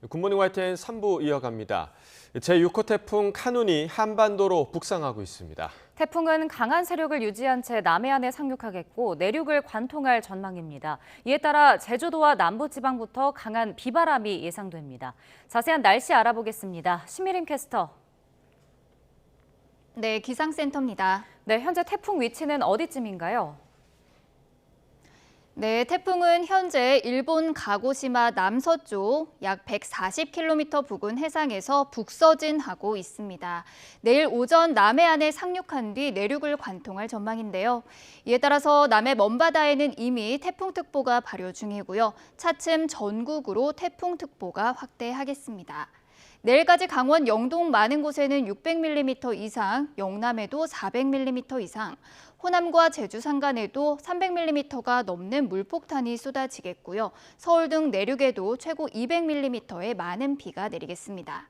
굿모닝 YTN 3부 이어갑니다. 제6호 태풍 카눈이 한반도로 북상하고 있습니다. 태풍은 강한 세력을 유지한 채 남해안에 상륙하겠고 내륙을 관통할 전망입니다. 이에 따라 제주도와 남부지방부터 강한 비바람이 예상됩니다. 자세한 날씨 알아보겠습니다. 신미림 캐스터. 네, 기상센터입니다. 네, 현재 태풍 위치는 어디쯤인가요? 네, 태풍은 현재 일본 가고시마 남서쪽 약 140km 부근 해상에서 북서진하고 있습니다. 내일 오전 남해안에 상륙한 뒤 내륙을 관통할 전망인데요. 이에 따라서 남해 먼바다에는 이미 태풍특보가 발효 중이고요. 차츰 전국으로 태풍특보가 확대하겠습니다. 내일까지 강원 영동 많은 곳에는 600mm 이상, 영남에도 400mm 이상, 호남과 제주 산간에도 300mm가 넘는 물폭탄이 쏟아지겠고요. 서울 등 내륙에도 최고 200mm의 많은 비가 내리겠습니다.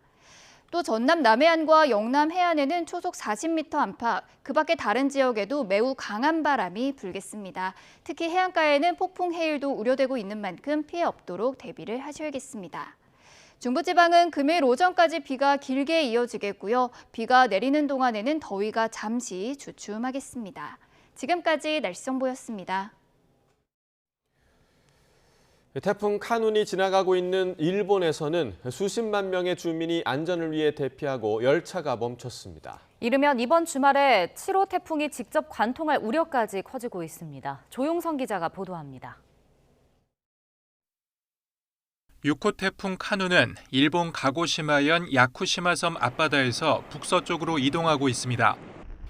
또 전남 남해안과 영남 해안에는 초속 40m 안팎, 그 밖에 다른 지역에도 매우 강한 바람이 불겠습니다. 특히 해안가에는 폭풍 해일도 우려되고 있는 만큼 피해 없도록 대비를 하셔야겠습니다. 중부지방은 금요일 오전까지 비가 길게 이어지겠고요. 비가 내리는 동안에는 더위가 잠시 주춤하겠습니다. 지금까지 날씨 정보였습니다. 태풍 카눈이 지나가고 있는 일본에서는 수십만 명의 주민이 안전을 위해 대피하고 열차가 멈췄습니다. 이르면 이번 주말에 7호 태풍이 직접 관통할 우려까지 커지고 있습니다. 조용성 기자가 보도합니다. 6호 태풍 카눈은 일본 가고시마현 야쿠시마섬 앞바다에서 북서쪽으로 이동하고 있습니다.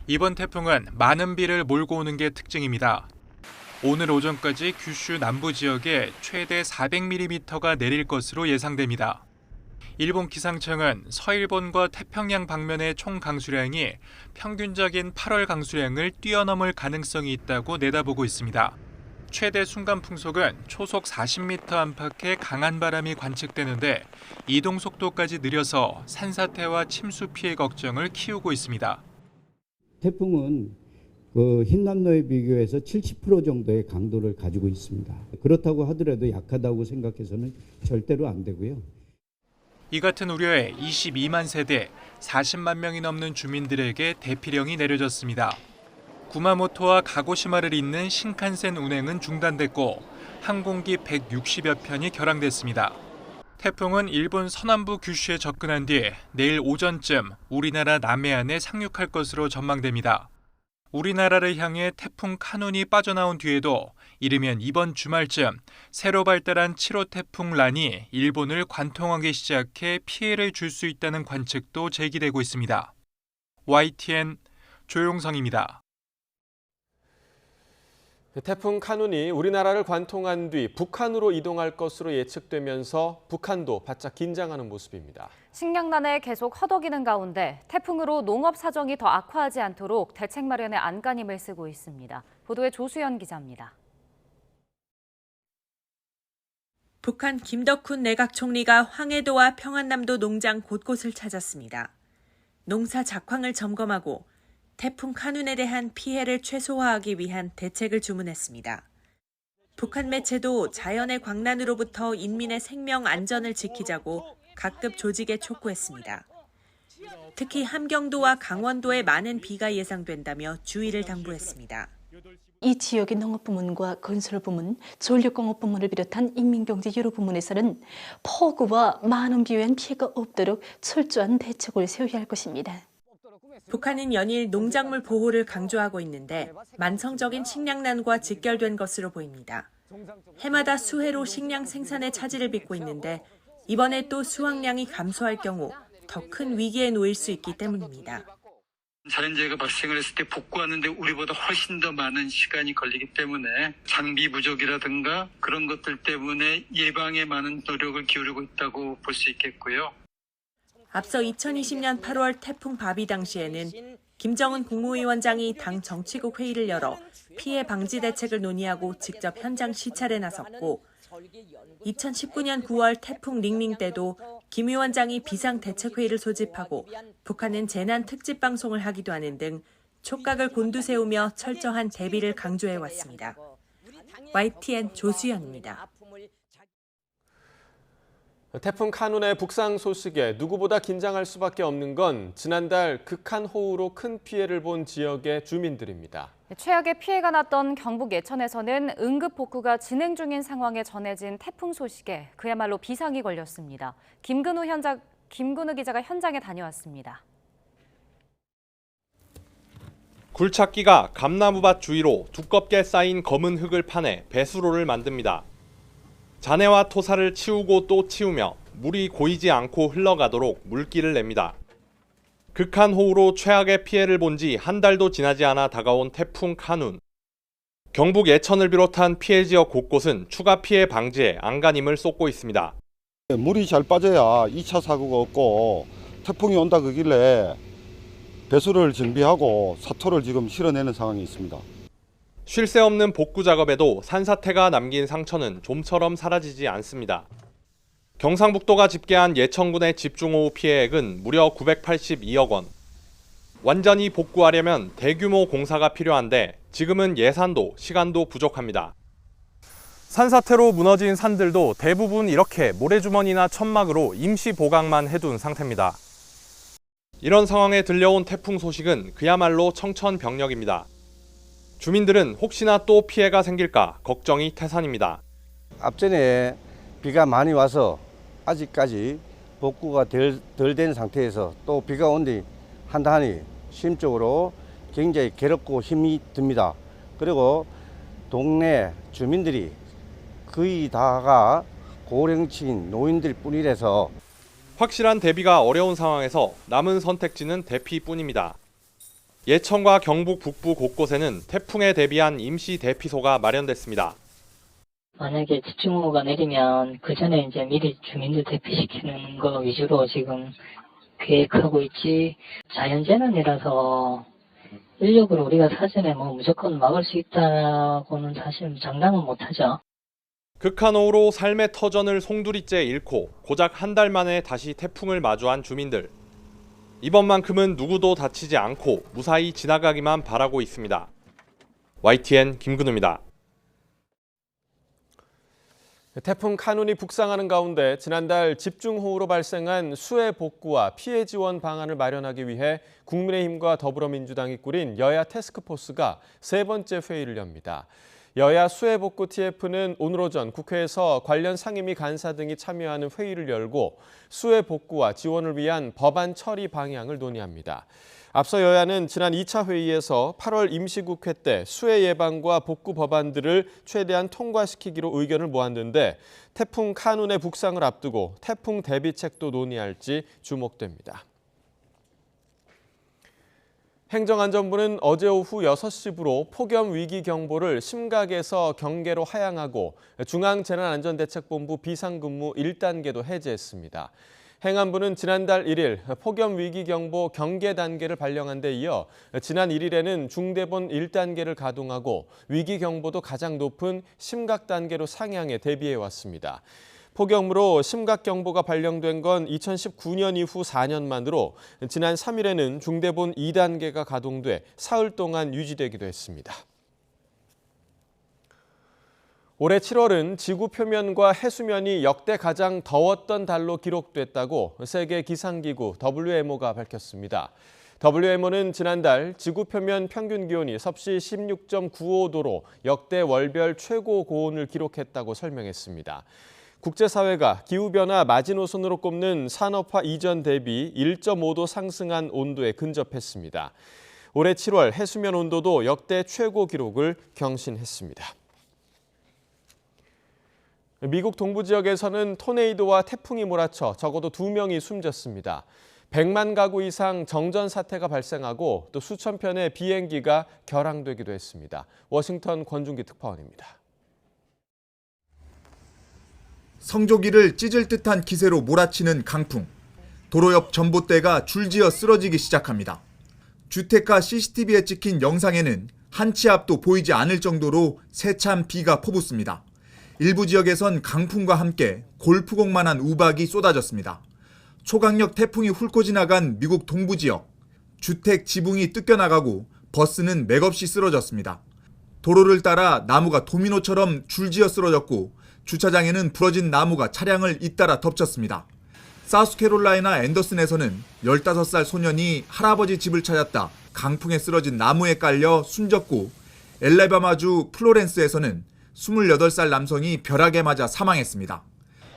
이번 태풍은 많은 비를 몰고 오는 게 특징입니다. 오늘 오전까지 규슈 남부 지역에 최대 400mm가 내릴 것으로 예상됩니다. 일본 기상청은 서일본과 태평양 방면의 총 강수량이 평균적인 8월 강수량을 뛰어넘을 가능성이 있다고 내다보고 있습니다. 최대 순간 풍속은 초속 40m 안팎의 강한 바람이 관측되는데 이동 속도까지 느려서 산사태와 침수 피해 걱정을 키우고 있습니다. 태풍은 흰남노에 비교해서 70% 정도의 강도를 가지고 있습니다. 그렇다고 하더라도 약하다고 생각해서는 절대로 안 되고요. 이 같은 우려에 22만 세대, 40만 명이 넘는 주민들에게 대피령이 내려졌습니다. 구마모토와 가고시마를 잇는 신칸센 운행은 중단됐고 항공기 160여 편이 결항됐습니다. 태풍은 일본 서남부 규슈에 접근한 뒤 내일 오전쯤 우리나라 남해안에 상륙할 것으로 전망됩니다. 우리나라를 향해 태풍 카눈이 빠져나온 뒤에도 이르면 이번 주말쯤 새로 발달한 7호 태풍 란이 일본을 관통하기 시작해 피해를 줄 수 있다는 관측도 제기되고 있습니다. YTN 조용성입니다. 태풍 카눈이 우리나라를 관통한 뒤 북한으로 이동할 것으로 예측되면서 북한도 바짝 긴장하는 모습입니다. 식량난에 계속 허덕이는 가운데 태풍으로 농업 사정이 더 악화하지 않도록 대책 마련에 안간힘을 쓰고 있습니다. 보도에 조수연 기자입니다. 북한 김덕훈 내각 총리가 황해도와 평안남도 농장 곳곳을 찾았습니다. 농사 작황을 점검하고 태풍 카눈에 대한 피해를 최소화하기 위한 대책을 주문했습니다. 북한 매체도 자연의 광란으로부터 인민의 생명 안전을 지키자고 각급 조직에 촉구했습니다. 특히 함경도와 강원도에 많은 비가 예상된다며 주의를 당부했습니다. 이 지역의 농업부문과 건설부문, 전력공업부문을 비롯한 인민경제 여러 부문에서는 폭우와 많은 비에 의한 피해가 없도록 철저한 대책을 세워야 할 것입니다. 북한은 연일 농작물 보호를 강조하고 있는데 만성적인 식량난과 직결된 것으로 보입니다. 해마다 수해로 식량 생산에 차질을 빚고 있는데 이번에 또 수확량이 감소할 경우 더 큰 위기에 놓일 수 있기 때문입니다. 자연재해가 발생을 했을 때 복구하는데 우리보다 훨씬 더 많은 시간이 걸리기 때문에 장비 부족이라든가 그런 것들 때문에 예방에 많은 노력을 기울이고 있다고 볼 수 있겠고요. 앞서 2020년 8월 태풍 바비 당시에는 김정은 국무위원장이 당 정치국 회의를 열어 피해 방지 대책을 논의하고 직접 현장 시찰에 나섰고 2019년 9월 태풍 링링 때도 김 위원장이 비상대책회의를 소집하고 북한은 재난 특집 방송을 하기도 하는 등 촉각을 곤두세우며 철저한 대비를 강조해왔습니다. YTN 조수연입니다. 태풍 카눈의 북상 소식에 누구보다 긴장할 수밖에 없는 건 지난달 극한 호우로 큰 피해를 본 지역의 주민들입니다. 최악의 피해가 났던 경북 예천에서는 응급 복구가 진행 중인 상황에 전해진 태풍 소식에 그야말로 비상이 걸렸습니다. 김근우 기자가 현장에 다녀왔습니다. 굴착기가 감나무밭 주위로 두껍게 쌓인 검은 흙을 파내 배수로를 만듭니다. 잔해와 토사를 치우고 또 치우며 물이 고이지 않고 흘러가도록 물기를 냅니다. 극한 호우로 최악의 피해를 본 지 한 달도 지나지 않아 다가온 태풍 카눈. 경북 예천을 비롯한 피해 지역 곳곳은 추가 피해 방지에 안간힘을 쏟고 있습니다. 물이 잘 빠져야 2차 사고가 없고 태풍이 온다 그길래 배수로를 정비하고 사토를 지금 실어내는 상황이 있습니다. 쉴 새 없는 복구 작업에도 산사태가 남긴 상처는 좀처럼 사라지지 않습니다. 경상북도가 집계한 예천군의 집중호우 피해액은 무려 982억 원. 완전히 복구하려면 대규모 공사가 필요한데 지금은 예산도 시간도 부족합니다. 산사태로 무너진 산들도 대부분 이렇게 모래주머니나 천막으로 임시 보강만 해둔 상태입니다. 이런 상황에 들려온 태풍 소식은 그야말로 청천벽력입니다. 주민들은 혹시나 또 피해가 생길까 걱정이 태산입니다. 앞전에 비가 많이 와서 아직까지 복구가 덜 된 상태에서 또 비가 온 뒤 한다 하니 심적으로 굉장히 괴롭고 힘이 듭니다. 그리고 동네 주민들이 거의 다가 고령층인 노인들 뿐이라서 확실한 대비가 어려운 상황에서 남은 선택지는 대피뿐입니다. 예천과 경북 북부 곳곳에는 태풍에 대비한 임시 대피소가 마련됐습니다. 만약에 집중호우가 내리면 그 전에 이제 미리 주민들 대피시키는 거 위주로 지금 계획하고 있지, 자연재난이라서 인력으로 우리가 사전에 무조건 막을 수 있다고는 사실 장담은 못하죠. 극한호우로 삶의 터전을 송두리째 잃고 고작 한 달 만에 다시 태풍을 마주한 주민들. 이번만큼은 누구도 다치지 않고 무사히 지나가기만 바라고 있습니다. YTN 김근우입니다. 태풍 카눈이 북상하는 가운데 지난달 집중호우로 발생한 수해 복구와 피해 지원 방안을 마련하기 위해 국민의힘과 더불어민주당이 꾸린 여야 태스크포스가 세 번째 회의를 엽니다. 여야 수해복구 TF는 오늘 오전 국회에서 관련 상임위 간사 등이 참여하는 회의를 열고 수해복구와 지원을 위한 법안 처리 방향을 논의합니다. 앞서 여야는 지난 2차 회의에서 8월 임시국회 때 수해 예방과 복구 법안들을 최대한 통과시키기로 의견을 모았는데 태풍 카눈의 북상을 앞두고 태풍 대비책도 논의할지 주목됩니다. 행정안전부는 어제 오후 6시부로 폭염 위기 경보를 심각에서 경계로 하향하고 중앙재난안전대책본부 비상근무 1단계도 해제했습니다. 행안부는 지난달 1일 폭염 위기 경보 경계 단계를 발령한 데 이어 지난 1일에는 중대본 1단계를 가동하고 위기 경보도 가장 높은 심각 단계로 상향해 대비해 왔습니다. 폭염으로 심각경보가 발령된 건 2019년 이후 4년 만으로 지난 3일에는 중대본 2단계가 가동돼 사흘 동안 유지되기도 했습니다. 올해 7월은 지구 표면과 해수면이 역대 가장 더웠던 달로 기록됐다고 세계 기상기구 WMO가 밝혔습니다. WMO는 지난달 지구 표면 평균 기온이 섭씨 16.95도로 역대 월별 최고 고온을 기록했다고 설명했습니다. 국제사회가 기후변화 마지노선으로 꼽는 산업화 이전 대비 1.5도 상승한 온도에 근접했습니다. 올해 7월 해수면 온도도 역대 최고 기록을 경신했습니다. 미국 동부 지역에서는 토네이도와 태풍이 몰아쳐 적어도 2명이 숨졌습니다. 100만 가구 이상 정전 사태가 발생하고 또 수천 편의 비행기가 결항되기도 했습니다. 워싱턴 권준기 특파원입니다. 성조기를 찢을 듯한 기세로 몰아치는 강풍. 도로 옆 전봇대가 줄지어 쓰러지기 시작합니다. 주택가 CCTV에 찍힌 영상에는 한 치 앞도 보이지 않을 정도로 세찬 비가 퍼붓습니다. 일부 지역에선 강풍과 함께 골프공만한 우박이 쏟아졌습니다. 초강력 태풍이 훑고 지나간 미국 동부 지역. 주택 지붕이 뜯겨나가고 버스는 맥없이 쓰러졌습니다. 도로를 따라 나무가 도미노처럼 줄지어 쓰러졌고 주차장에는 부러진 나무가 차량을 잇따라 덮쳤습니다. 사우스캐롤라이나 앤더슨에서는 15살 소년이 할아버지 집을 찾았다 강풍에 쓰러진 나무에 깔려 숨졌고, 엘레바마주 플로렌스에서는 28살 남성이 벼락에 맞아 사망했습니다.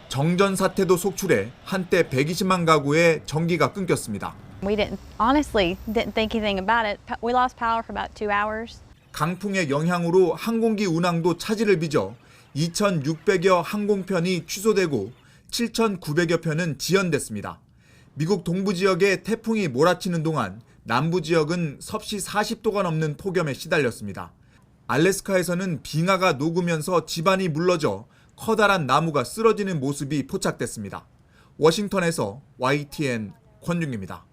정전 사태도 속출해 한때 120만 가구의 전기가 끊겼습니다. We honestly didn't think anything about it. We lost power for about 2 hours. 강풍의 영향으로 항공기 운항도 차질을 빚어 2,600여 항공편이 취소되고 7,900여 편은 지연됐습니다. 미국 동부 지역에 태풍이 몰아치는 동안 남부 지역은 섭씨 40도가 넘는 폭염에 시달렸습니다. 알래스카에서는 빙하가 녹으면서 집안이 물러져 커다란 나무가 쓰러지는 모습이 포착됐습니다. 워싱턴에서 YTN 권중기입니다.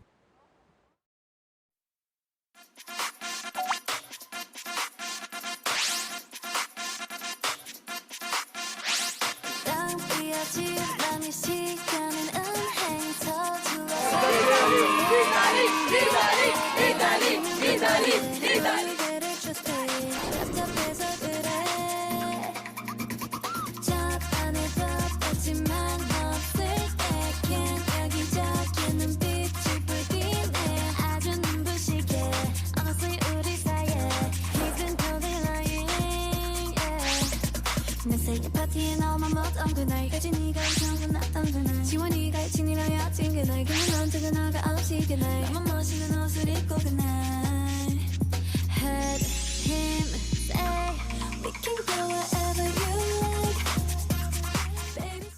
파티에 나오만 못한 그날까지 네가 이상했던 그날 지원이가 친이라 약진 그날 그는 언제가 나가 없이 그날 나만 멋있는 옷을 입고 그날 Head him say we can go wherever you like baby.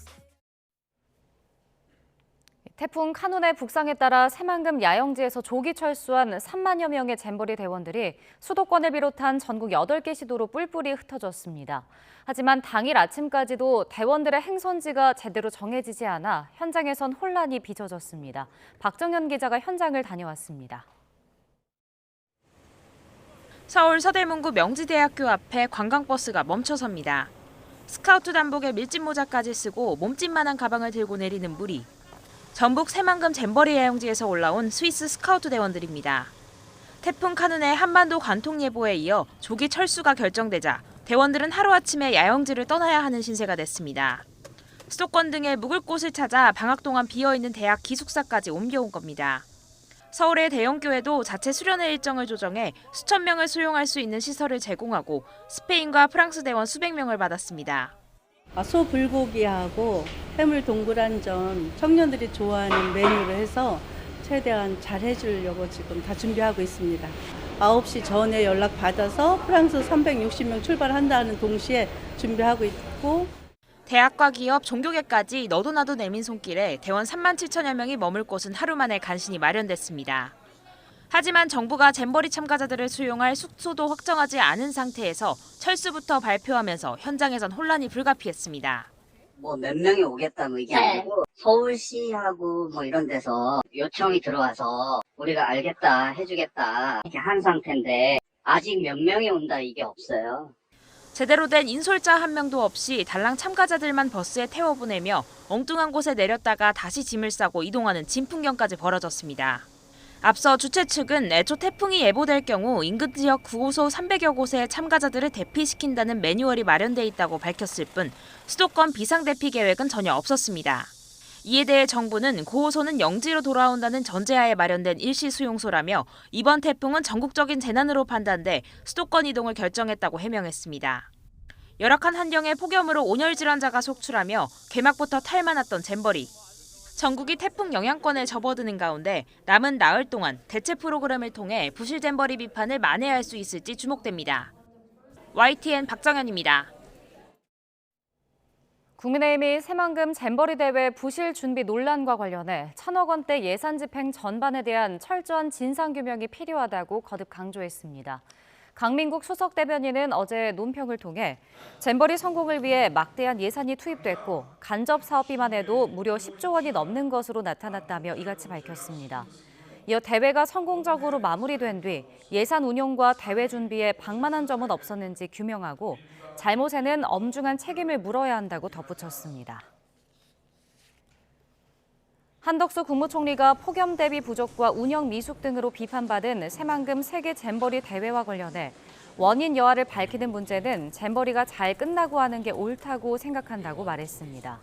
태풍 카눈의 북상에 따라 새만금 야영지에서 조기 철수한 3만여 명의 잼버리 대원들이 수도권을 비롯한 전국 8개 시도로 뿔뿔이 흩어졌습니다. 하지만 당일 아침까지도 대원들의 행선지가 제대로 정해지지 않아 현장에선 혼란이 빚어졌습니다. 박정현 기자가 현장을 다녀왔습니다. 서울 서대문구 명지대학교 앞에 관광버스가 멈춰섭니다. 스카우트 단복에 밀짚 모자까지 쓰고 몸집만한 가방을 들고 내리는 무리. 전북 새만금 잼버리 야영지에서 올라온 스위스 스카우트 대원들입니다. 태풍 카눈의 한반도 관통 예보에 이어 조기 철수가 결정되자 대원들은 하루아침에 야영지를 떠나야 하는 신세가 됐습니다. 수도권 등의 묵을 곳을 찾아 방학 동안 비어있는 대학 기숙사까지 옮겨온 겁니다. 서울의 대형교회도 자체 수련회 일정을 조정해 수천 명을 수용할 수 있는 시설을 제공하고 스페인과 프랑스 대원 수백 명을 받았습니다. 소불고기하고 해물 동그란전 청년들이 좋아하는 메뉴를 해서 최대한 잘 해주려고 지금 다 준비하고 있습니다. 9시 전에 연락받아서 프랑스 360명 출발한다는 동시에 준비하고 있고, 대학과 기업, 종교계까지 너도 나도 내민 손길에 대원 3만 7천여 명이 머물 곳은 하루 만에 간신히 마련됐습니다. 하지만 정부가 잼버리 참가자들을 수용할 숙소도 확정하지 않은 상태에서 철수부터 발표하면서 현장에선 혼란이 불가피했습니다. 몇 명이 오겠다 이게 아니고 서울시하고 이런 데서 요청이 들어와서 우리가 알겠다 해주겠다 이렇게 한 상태인데 아직 몇 명이 온다 이게 없어요. 제대로 된 인솔자 한 명도 없이 달랑 참가자들만 버스에 태워보내며 엉뚱한 곳에 내렸다가 다시 짐을 싸고 이동하는 진풍경까지 벌어졌습니다. 앞서 주최 측은 애초 태풍이 예보될 경우 인근 지역 9호소 300여 곳에 참가자들을 대피시킨다는 매뉴얼이 마련돼 있다고 밝혔을 뿐 수도권 비상대피 계획은 전혀 없었습니다. 이에 대해 정부는 9호소는 영지로 돌아온다는 전제하에 마련된 일시 수용소라며 이번 태풍은 전국적인 재난으로 판단돼 수도권 이동을 결정했다고 해명했습니다. 열악한 환경에 폭염으로 온열 질환자가 속출하며 개막부터 탈만했던 잼버리. 전국이 태풍 영향권에 접어드는 가운데 남은 나흘 동안 대체 프로그램을 통해 부실 잼버리 비판을 만회할 수 있을지 주목됩니다. YTN 박정현입니다. 국민의힘이 새만금 잼버리 대회 부실 준비 논란과 관련해 1,000억 원대 예산 집행 전반에 대한 철저한 진상규명이 필요하다고 거듭 강조했습니다. 강민국 수석 대변인은 어제 논평을 통해 잼버리 성공을 위해 막대한 예산이 투입됐고 간접 사업비만 해도 무려 10조 원이 넘는 것으로 나타났다며 이같이 밝혔습니다. 이어 대회가 성공적으로 마무리된 뒤 예산 운용과 대회 준비에 방만한 점은 없었는지 규명하고 잘못에는 엄중한 책임을 물어야 한다고 덧붙였습니다. 한덕수 국무총리가 폭염 대비 부족과 운영 미숙 등으로 비판받은 새만금 세계 잼버리 대회와 관련해 원인 여하를 밝히는 문제는 잼버리가 잘 끝나고 하는 게 옳다고 생각한다고 말했습니다.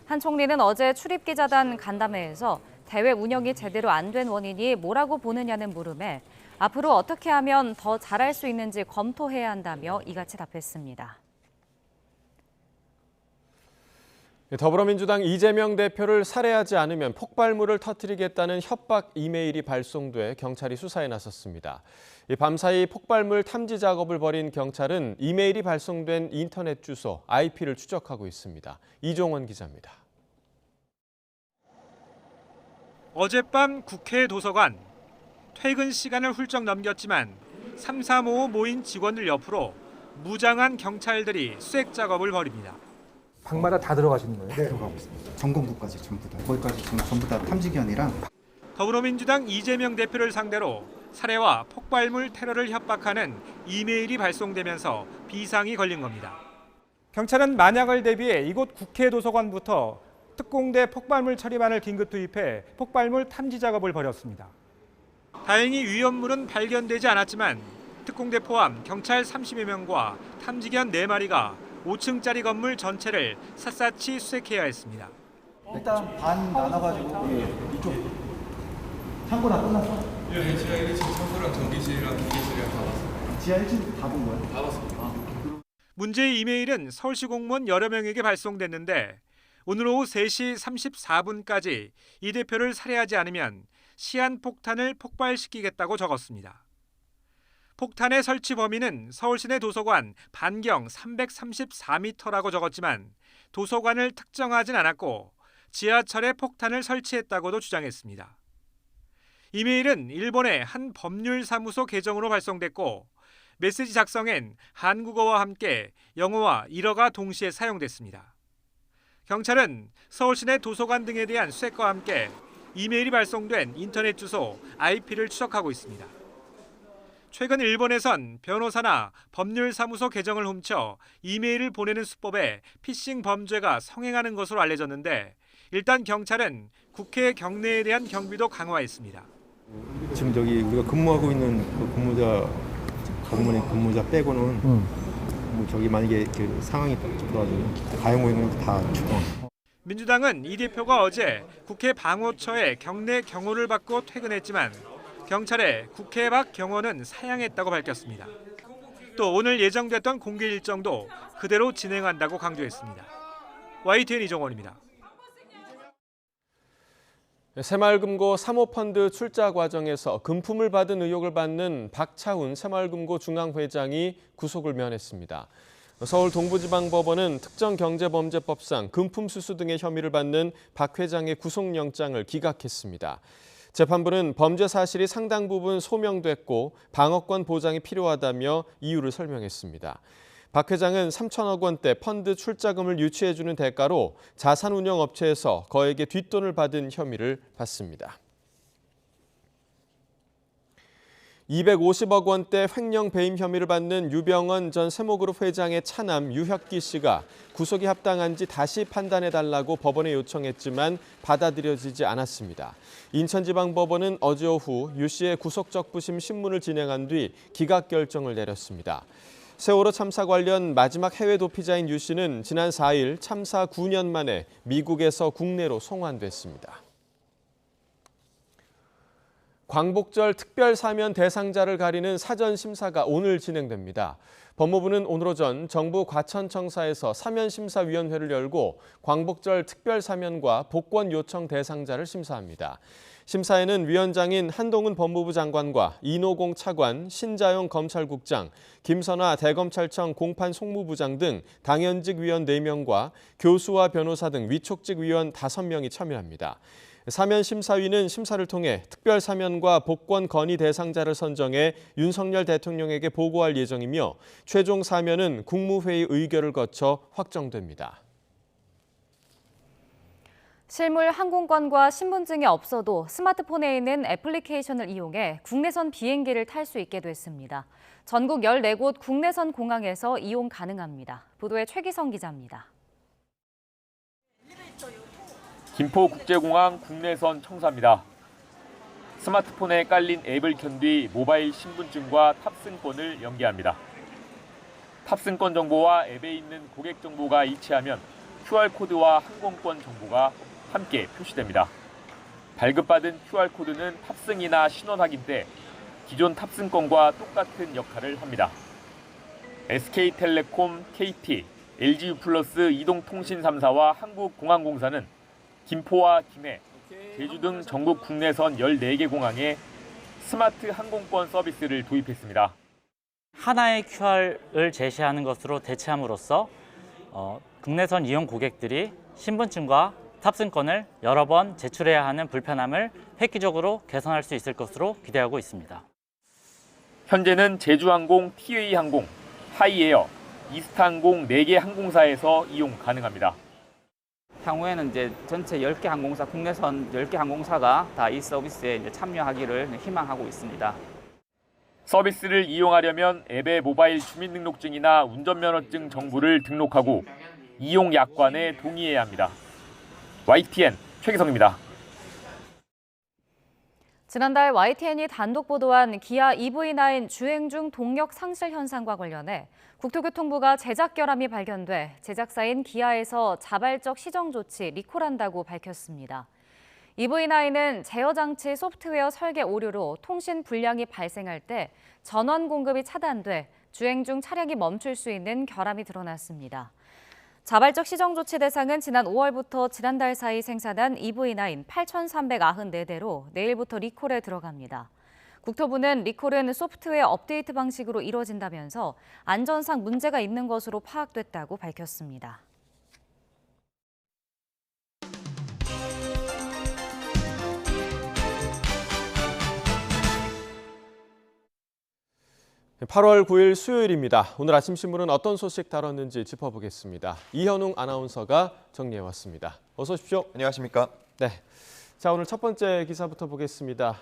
한 총리는 어제 출입기자단 간담회에서 대회 운영이 제대로 안 된 원인이 뭐라고 보느냐는 물음에 앞으로 어떻게 하면 더 잘할 수 있는지 검토해야 한다며 이같이 답했습니다. 더불어민주당 이재명 대표를 살해하지 않으면 폭발물을 터뜨리겠다는 협박 이메일이 발송돼 경찰이 수사에 나섰습니다. 밤사이 폭발물 탐지 작업을 벌인 경찰은 이메일이 발송된 인터넷 주소 IP를 추적하고 있습니다. 이종원 기자입니다. 어젯밤 국회 도서관. 퇴근 시간을 훌쩍 넘겼지만 335 모인 직원들 옆으로 무장한 경찰들이 수색 작업을 벌입니다. 방마다 다 들어가시는 거예요? 네, 들어가고 있습니다. 점검부까지 전부 다. 거기까지 전부 다 탐지견이랑. 더불어민주당 이재명 대표를 상대로 살해와 폭발물 테러를 협박하는 이메일이 발송되면서 비상이 걸린 겁니다. 경찰은 만약을 대비해 이곳 국회 도서관부터 특공대 폭발물 처리반을 긴급 투입해 폭발물 탐지 작업을 벌였습니다. 다행히 위험물은 발견되지 않았지만 특공대 포함 경찰 30여 명과 탐지견 4마리가 5층짜리 건물 전체를 샅샅이 수색해야 했습니다. 일단 반 나눠가지고 이쪽 창고 다 끝났어? 예, 지하 1층 창고랑 전기실이랑 기계실이랑 다 봤습니다. 지하 1층 다 본 거야? 다 봤습니다. 문제의 이메일은 서울시 공무원 여러 명에게 발송됐는데 오늘 오후 3시 34분까지 이 대표를 살해하지 않으면 시한폭탄을 폭발시키겠다고 적었습니다. 폭탄의 설치 범위는 서울시내 도서관 반경 334m라고 적었지만 도서관을 특정하진 않았고 지하철에 폭탄을 설치했다고도 주장했습니다. 이메일은 일본의 한 법률사무소 계정으로 발송됐고 메시지 작성엔 한국어와 함께 영어와 일어가 동시에 사용됐습니다. 경찰은 서울시내 도서관 등에 대한 수색과 함께 이메일이 발송된 인터넷 주소 IP를 추적하고 있습니다. 최근 일본에선 변호사나 법률사무소 계정을 훔쳐 이메일을 보내는 수법에 피싱 범죄가 성행하는 것으로 알려졌는데 일단 경찰은 국회 경내에 대한 경비도 강화했습니다. 지금 저기 우리가 근무하고 있는 그 근무자 빼고는 뭐 저기 만약에 그 상황이 들어가지고 가해모임은 다 추가. 민주당은 이 대표가 어제 국회 방호처에 경내 경호를 받고 퇴근했지만 경찰의 국회 밖 경호는 사양했다고 밝혔습니다. 또 오늘 예정됐던 공개 일정도 그대로 진행한다고 강조했습니다. YTN 이종원입니다. 새마을금고 사모펀드 출자 과정에서 금품을 받은 의혹을 받는 박차훈 새마을금고 중앙회장이 구속을 면했습니다. 서울 동부지방법원은 특정경제범죄법상 금품 수수 등의 혐의를 받는 박 회장의 구속영장을 기각했습니다. 재판부는 범죄 사실이 상당 부분 소명됐고 방어권 보장이 필요하다며 이유를 설명했습니다. 박 회장은 3천억 원대 펀드 출자금을 유치해주는 대가로 자산운용업체에서 거액의 뒷돈을 받은 혐의를 받습니다. 250억 원대 횡령 배임 혐의를 받는 유병언 전 세모그룹 회장의 차남 유혁기 씨가 구속이 합당한지 다시 판단해달라고 법원에 요청했지만 받아들여지지 않았습니다. 인천지방법원은 어제 오후 유 씨의 구속적부심 신문을 진행한 뒤 기각 결정을 내렸습니다. 세월호 참사 관련 마지막 해외 도피자인 유 씨는 지난 4일 참사 9년 만에 미국에서 국내로 송환됐습니다. 광복절 특별사면 대상자를 가리는 사전심사가 오늘 진행됩니다. 법무부는 오늘 오전 정부 과천청사에서 사면심사위원회를 열고 광복절 특별사면과 복권 요청 대상자를 심사합니다. 심사에는 위원장인 한동훈 법무부 장관과 이노공 차관, 신자용 검찰국장, 김선화 대검찰청 공판 송무부장 등 당연직 위원 4명과 교수와 변호사 등 위촉직 위원 5명이 참여합니다. 사면심사위는 심사를 통해 특별사면과 복권 건의 대상자를 선정해 윤석열 대통령에게 보고할 예정이며 최종 사면은 국무회의 의결을 거쳐 확정됩니다. 실물 항공권과 신분증이 없어도 스마트폰에 있는 애플리케이션을 이용해 국내선 비행기를 탈 수 있게 됐습니다. 전국 14곳 국내선 공항에서 이용 가능합니다. 보도에 최기성 기자입니다. 김포국제공항 국내선 청사입니다. 스마트폰에 깔린 앱을 켠 뒤 모바일 신분증과 탑승권을 연계합니다. 탑승권 정보와 앱에 있는 고객 정보가 일치하면 QR코드와 항공권 정보가 함께 표시됩니다. 발급받은 QR코드는 탑승이나 신원 확인 때 기존 탑승권과 똑같은 역할을 합니다. SK텔레콤, KT, LG유플러스 이동통신 3사와 한국공항공사는 김포와 김해, 제주 등 전국 국내선 14개 공항에 스마트 항공권 서비스를 도입했습니다. 하나의 QR을 제시하는 것으로 대체함으로써 국내선 이용 고객들이 신분증과 탑승권을 여러 번 제출해야 하는 불편함을 획기적으로 개선할 수 있을 것으로 기대하고 있습니다. 현재는 제주항공, 티웨이항공, 하이에어, 이스타항공 4개 항공사에서 이용 가능합니다. 향후에는 이제 전체 10개 항공사, 국내선 10개 항공사가 다 이 서비스에 이제 참여하기를 희망하고 있습니다. 서비스를 이용하려면 앱에 모바일 주민등록증이나 운전면허증 정보를 등록하고 이용 약관에 동의해야 합니다. YTN 최기성입니다. 지난달 YTN이 단독 보도한 기아 EV9 주행 중 동력 상실 현상과 관련해 국토교통부가 제작 결함이 발견돼 제작사인 기아에서 자발적 시정 조치 리콜한다고 밝혔습니다. EV9은 제어 장치 소프트웨어 설계 오류로 통신 불량이 발생할 때 전원 공급이 차단돼 주행 중 차량이 멈출 수 있는 결함이 드러났습니다. 자발적 시정 조치 대상은 지난 5월부터 지난달 사이 생산한 EV9 8,394대로 내일부터 리콜에 들어갑니다. 국토부는 리콜은 소프트웨어 업데이트 방식으로 이뤄진다면서 안전상 문제가 있는 것으로 파악됐다고 밝혔습니다. 네, 8월 9일 수요일입니다. 오늘 아침 신문은 어떤 소식 다뤘는지 짚어보겠습니다. 이현웅 아나운서가 정리해왔습니다. 어서 오십시오. 안녕하십니까? 네. 자, 오늘 첫 번째 기사부터 보겠습니다.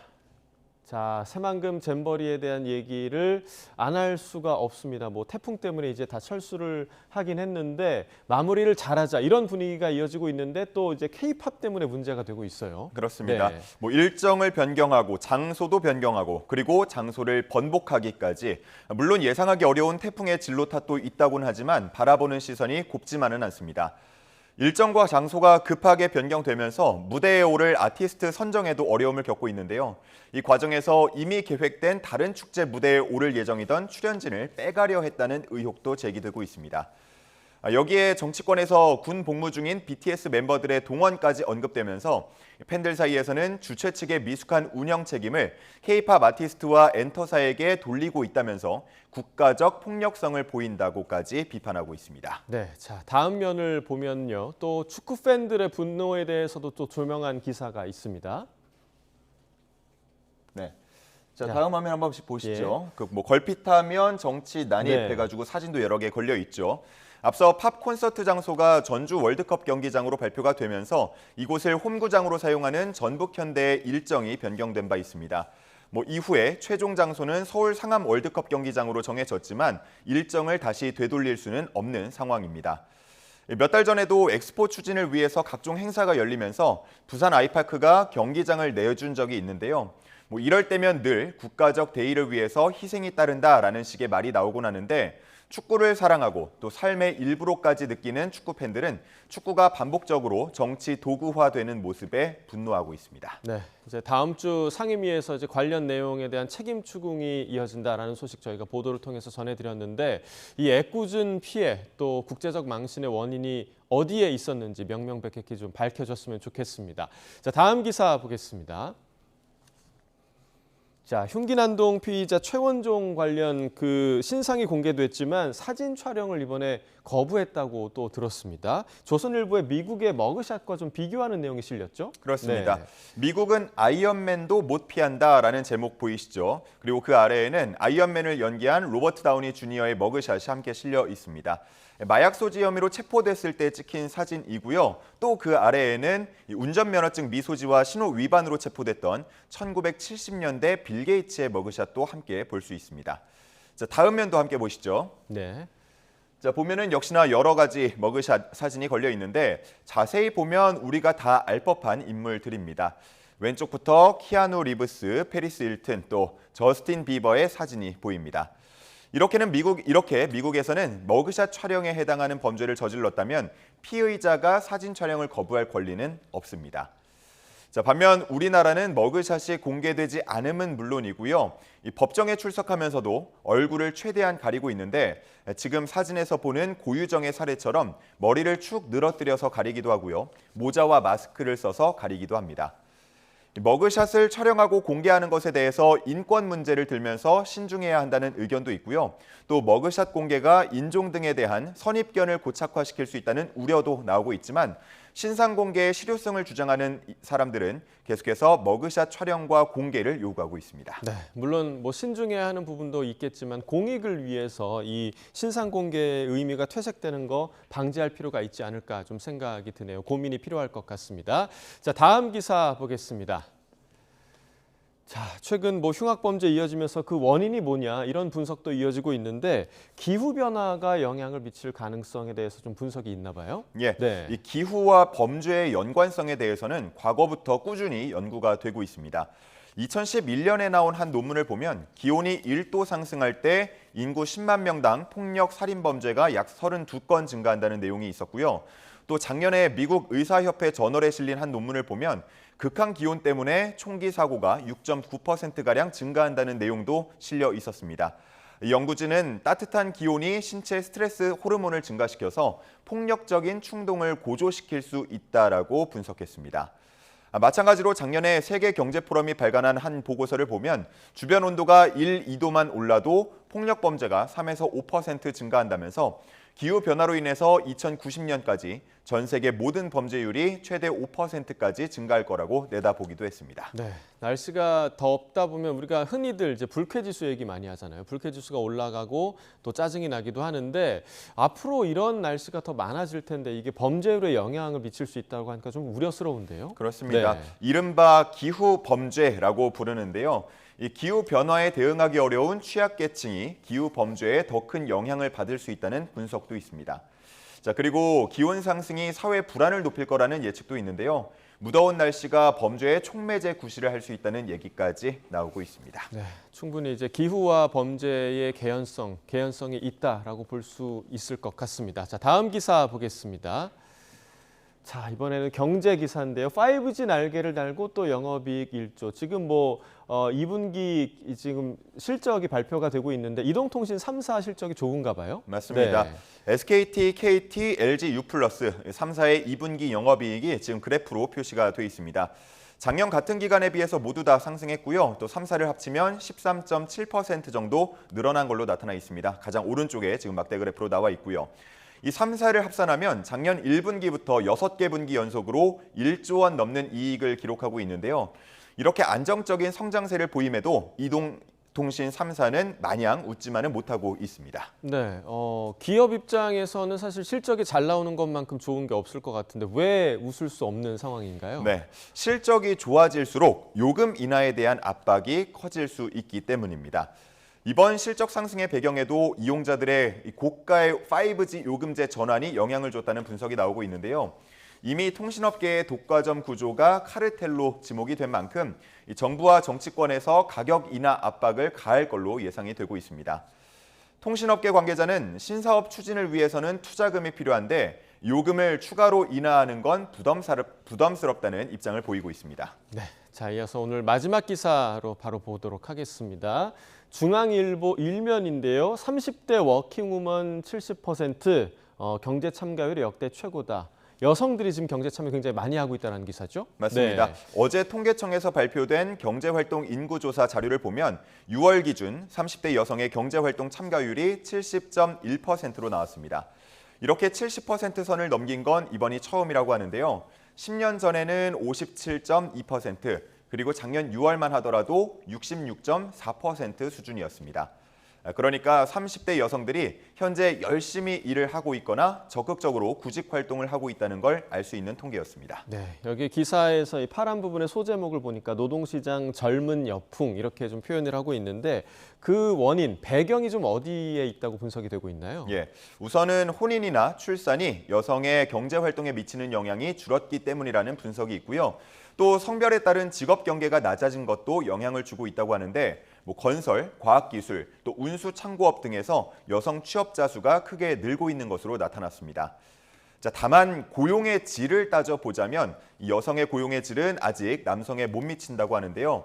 자, 새만금 잼버리에 대한 얘기를 안 할 수가 없습니다. 뭐 태풍 때문에 이제 다 철수를 하긴 했는데 마무리를 잘하자 이런 분위기가 이어지고 있는데 또 이제 K-팝 때문에 문제가 되고 있어요. 그렇습니다. 네. 뭐 일정을 변경하고 장소도 변경하고 그리고 장소를 번복하기까지 물론 예상하기 어려운 태풍의 진로 탓도 있다고는 하지만 바라보는 시선이 곱지만은 않습니다. 일정과 장소가 급하게 변경되면서 무대에 오를 아티스트 선정에도 어려움을 겪고 있는데요. 이 과정에서 이미 계획된 다른 축제 무대에 오를 예정이던 출연진을 빼가려 했다는 의혹도 제기되고 있습니다. 여기에 정치권에서 군 복무 중인 BTS 멤버들의 동원까지 언급되면서 팬들 사이에서는 주최 측의 미숙한 운영 책임을 K-팝 아티스트와 엔터사에게 돌리고 있다면서 국가적 폭력성을 보인다고까지 비판하고 있습니다. 네, 자 다음 면을 보면요, 또 축구 팬들의 분노에 대해서도 또 조명한 기사가 있습니다. 네. 자, 다음 화면 한 번씩 보시죠. 예. 뭐 걸핏하면 정치 난입해가지고 사진도 여러 개 걸려 있죠. 앞서 팝 콘서트 장소가 전주 월드컵 경기장으로 발표가 되면서 이곳을 홈구장으로 사용하는 전북현대의 일정이 변경된 바 있습니다. 뭐 이후에 최종 장소는 서울 상암 월드컵 경기장으로 정해졌지만 일정을 다시 되돌릴 수는 없는 상황입니다. 몇 달 전에도 엑스포 추진을 위해서 각종 행사가 열리면서 부산 아이파크가 경기장을 내준 적이 있는데요. 뭐 이럴 때면 늘 국가적 대의를 위해서 희생이 따른다라는 식의 말이 나오곤 하는데 축구를 사랑하고 또 삶의 일부로까지 느끼는 축구 팬들은 축구가 반복적으로 정치 도구화되는 모습에 분노하고 있습니다. 네, 이제 다음 주 상임위에서 이제 관련 내용에 대한 책임 추궁이 이어진다라는 소식 저희가 보도를 통해서 전해드렸는데 이 애꿎은 피해 또 국제적 망신의 원인이 어디에 있었는지 명명백백히 좀 밝혀졌으면 좋겠습니다. 자, 다음 기사 보겠습니다. 자, 흉기난동 피의자 최원종 관련 그 신상이 공개됐지만 사진 촬영을 이번에 거부했다고 또 들었습니다. 조선일보의 미국의 머그샷과 좀 비교하는 내용이 실렸죠? 그렇습니다. 네. 미국은 아이언맨도 못 피한다라는 제목 보이시죠? 그리고 그 아래에는 아이언맨을 연기한 로버트 다우니 주니어의 머그샷이 함께 실려 있습니다. 마약 소지 혐의로 체포됐을 때 찍힌 사진이고요. 또 그 아래에는 운전면허증 미소지와 신호 위반으로 체포됐던 1970년대 빌 게이츠의 머그샷도 함께 볼 수 있습니다. 자, 다음 면도 함께 보시죠. 네. 자, 보면은 역시나 여러 가지 머그샷 사진이 걸려 있는데 자세히 보면 우리가 다 알 법한 인물들입니다. 왼쪽부터 키아누 리브스, 페리스 힐튼, 또 저스틴 비버의 사진이 보입니다. 이렇게 미국에서는 머그샷 촬영에 해당하는 범죄를 저질렀다면 피의자가 사진 촬영을 거부할 권리는 없습니다. 자, 반면 우리나라는 머그샷이 공개되지 않음은 물론이고요. 이 법정에 출석하면서도 얼굴을 최대한 가리고 있는데 지금 사진에서 보는 고유정의 사례처럼 머리를 축 늘어뜨려서 가리기도 하고요. 모자와 마스크를 써서 가리기도 합니다. 머그샷을 촬영하고 공개하는 것에 대해서 인권 문제를 들면서 신중해야 한다는 의견도 있고요. 또 머그샷 공개가 인종 등에 대한 선입견을 고착화시킬 수 있다는 우려도 나오고 있지만 신상 공개의 실효성을 주장하는 사람들은 계속해서 머그샷 촬영과 공개를 요구하고 있습니다. 네, 물론 뭐 신중해야 하는 부분도 있겠지만 공익을 위해서 이 신상 공개의 의미가 퇴색되는 거 방지할 필요가 있지 않을까 좀 생각이 드네요. 고민이 필요할 것 같습니다. 자, 다음 기사 보겠습니다. 자, 최근 뭐 흉악 범죄 이어지면서 그 원인이 뭐냐 이런 분석도 이어지고 있는데 기후 변화가 영향을 미칠 가능성에 대해서 좀 분석이 있나 봐요. 예, 네. 이 기후와 범죄의 연관성에 대해서는 과거부터 꾸준히 연구가 되고 있습니다. 2011년에 나온 한 논문을 보면 기온이 1도 상승할 때 인구 10만 명당 폭력 살인 범죄가 약 32건 증가한다는 내용이 있었고요. 또 작년에 미국 의사협회 저널에 실린 한 논문을 보면 극한 기온 때문에 총기 사고가 6.9%가량 증가한다는 내용도 실려 있었습니다. 연구진은 따뜻한 기온이 신체 스트레스 호르몬을 증가시켜서 폭력적인 충동을 고조시킬 수 있다라고 분석했습니다. 마찬가지로 작년에 세계경제포럼이 발간한 한 보고서를 보면 주변 온도가 1, 2도만 올라도 폭력 범죄가 3에서 5% 증가한다면서 기후변화로 인해서 2090년까지 전 세계 모든 범죄율이 최대 5%까지 증가할 거라고 내다보기도 했습니다. 네, 날씨가 덥다 보면 우리가 흔히들 이제 불쾌지수 얘기 많이 하잖아요. 불쾌지수가 올라가고 또 짜증이 나기도 하는데 앞으로 이런 날씨가 더 많아질 텐데 이게 범죄율에 영향을 미칠 수 있다고 하니까 좀 우려스러운데요. 그렇습니다. 네. 이른바 기후 범죄라고 부르는데요. 이 기후 변화에 대응하기 어려운 취약계층이 기후 범죄에 더 큰 영향을 받을 수 있다는 분석도 있습니다. 자, 그리고 기온 상승이 사회 불안을 높일 거라는 예측도 있는데요. 무더운 날씨가 범죄의 촉매제 구실을 할 수 있다는 얘기까지 나오고 있습니다. 네, 충분히 이제 기후와 범죄의 개연성이 있다라고 볼 수 있을 것 같습니다. 자, 다음 기사 보겠습니다. 자, 이번에는 경제 기사인데요. 5G 날개를 달고 또 영업이익 1조. 지금 뭐 2분기 지금 실적이 발표가 되고 있는데 이동통신 3사 실적이 좋은가 봐요. 맞습니다. 네. SKT, KT, LG U+, 3사의 2분기 영업이익이 지금 그래프로 표시가 돼 있습니다. 작년 같은 기간에 비해서 모두 다 상승했고요. 또 3사를 합치면 13.7% 정도 늘어난 걸로 나타나 있습니다. 가장 오른쪽에 지금 막대 그래프로 나와 있고요. 이 3사를 합산하면 작년 1분기부터 6개 분기 연속으로 1조 원 넘는 이익을 기록하고 있는데요. 이렇게 안정적인 성장세를 보임에도 이동통신 3사는 마냥 웃지만은 못하고 있습니다. 네, 기업 입장에서는 사실 실적이 잘 나오는 것만큼 좋은 게 없을 것 같은데 왜 웃을 수 없는 상황인가요? 네, 실적이 좋아질수록 요금 인하에 대한 압박이 커질 수 있기 때문입니다. 이번 실적 상승의 배경에도 이용자들의 고가의 5G 요금제 전환이 영향을 줬다는 분석이 나오고 있는데요. 이미 통신업계의 독과점 구조가 카르텔로 지목이 된 만큼 정부와 정치권에서 가격 인하 압박을 가할 걸로 예상이 되고 있습니다. 통신업계 관계자는 신사업 추진을 위해서는 투자금이 필요한데 요금을 추가로 인하하는 건 부담스럽다는 입장을 보이고 있습니다. 네, 자, 이어서 오늘 마지막 기사로 바로 보도록 하겠습니다. 중앙일보 일면인데요. 30대 워킹우먼 70% 경제 참가율이 역대 최고다. 여성들이 지금 경제 참여 굉장히 많이 하고 있다는 기사죠? 맞습니다. 네. 어제 통계청에서 발표된 경제활동 인구조사 자료를 보면 6월 기준 30대 여성의 경제활동 참가율이 70.1%로 나왔습니다. 이렇게 70% 선을 넘긴 건 이번이 처음이라고 하는데요. 10년 전에는 57.2%, 그리고 작년 6월만 하더라도 66.4% 수준이었습니다. 그러니까 30대 여성들이 현재 열심히 일을 하고 있거나 적극적으로 구직 활동을 하고 있다는 걸 알 수 있는 통계였습니다. 네, 여기 기사에서 이 파란 부분의 소제목을 보니까 노동시장 젊은 여풍 이렇게 좀 표현을 하고 있는데 그 원인, 배경이 좀 어디에 있다고 분석이 되고 있나요? 예, 우선은 혼인이나 출산이 여성의 경제 활동에 미치는 영향이 줄었기 때문이라는 분석이 있고요. 또 성별에 따른 직업 경계가 낮아진 것도 영향을 주고 있다고 하는데 건설, 과학기술, 또 운수창고업 등에서 여성 취업자 수가 크게 늘고 있는 것으로 나타났습니다. 자, 다만 고용의 질을 따져보자면 여성의 고용의 질은 아직 남성에 못 미친다고 하는데요.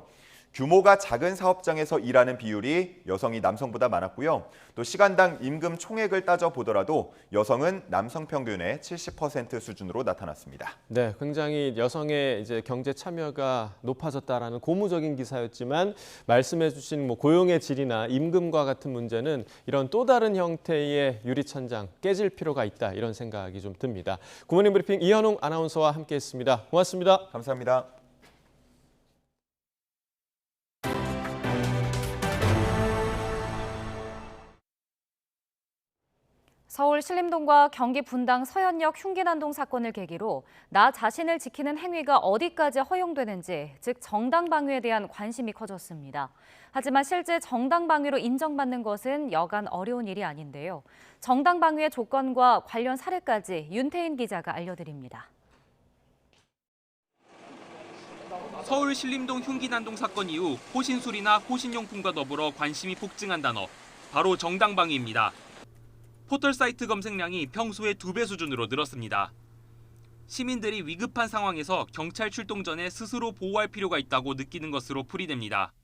규모가 작은 사업장에서 일하는 비율이 여성이 남성보다 많았고요. 또 시간당 임금 총액을 따져보더라도 여성은 남성 평균의 70% 수준으로 나타났습니다. 네, 굉장히 여성의 이제 경제 참여가 높아졌다라는 고무적인 기사였지만 말씀해주신 고용의 질이나 임금과 같은 문제는 이런 또 다른 형태의 유리천장 깨질 필요가 있다 이런 생각이 좀 듭니다. 굿모닝 브리핑 이현웅 아나운서와 함께했습니다. 고맙습니다. 감사합니다. 서울 신림동과 경기 분당 서현역 흉기난동 사건을 계기로 나 자신을 지키는 행위가 어디까지 허용되는지, 즉 정당방위에 대한 관심이 커졌습니다. 하지만 실제 정당방위로 인정받는 것은 여간 어려운 일이 아닌데요. 정당방위의 조건과 관련 사례까지 윤태인 기자가 알려드립니다. 서울 신림동 흉기난동 사건 이후 호신술이나 호신용품과 더불어 관심이 폭증한 단어, 바로 정당방위입니다. 포털 사이트 검색량이 평소의 2배 수준으로 늘었습니다. 시민들이 위급한 상황에서 경찰 출동 전에 스스로 보호할 필요가 있다고 느끼는 것으로 풀이됩니다.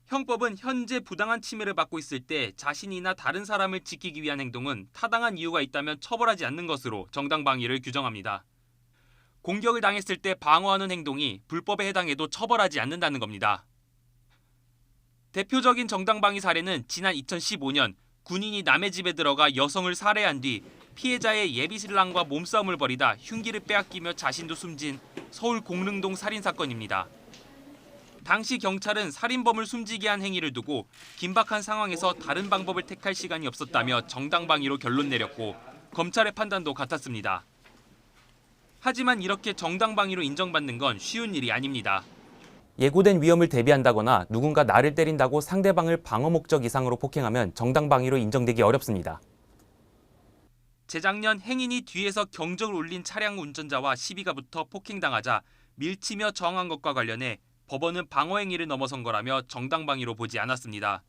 형법은 현재 부당한 침해를 받고 있을 때 자신이나 다른 사람을 지키기 위한 행동은 타당한 이유가 있다면 처벌하지 않는 것으로 정당방위를 규정합니다. 공격을 당했을 때 방어하는 행동이 불법에 해당해도 처벌하지 않는다는 겁니다. 대표적인 정당방위 사례는 지난 2015년 군인이 남의 집에 들어가 여성을 살해한 뒤 피해자의 예비신랑과 몸싸움을 벌이다 흉기를 빼앗기며 자신도 숨진 서울 공릉동 살인사건입니다. 당시 경찰은 살인범을 숨지게 한 행위를 두고 긴박한 상황에서 다른 방법을 택할 시간이 없었다며 정당방위로 결론 내렸고 검찰의 판단도 같았습니다. 하지만 이렇게 정당방위로 인정받는 건 쉬운 일이 아닙니다. 예고된 위험을 대비한다거나 누군가 나를 때린다고 상대방을 방어 목적 이상으로 폭행하면 정당방위로 인정되기 어렵습니다. 재작년 행인이 뒤에서 경적을 울린 차량 운전자와 시비가 붙어 폭행당하자 밀치며 저항한 것과 관련해 법원은 방어 행위를 넘어선 거라며 정당방위로 보지 않았습니다.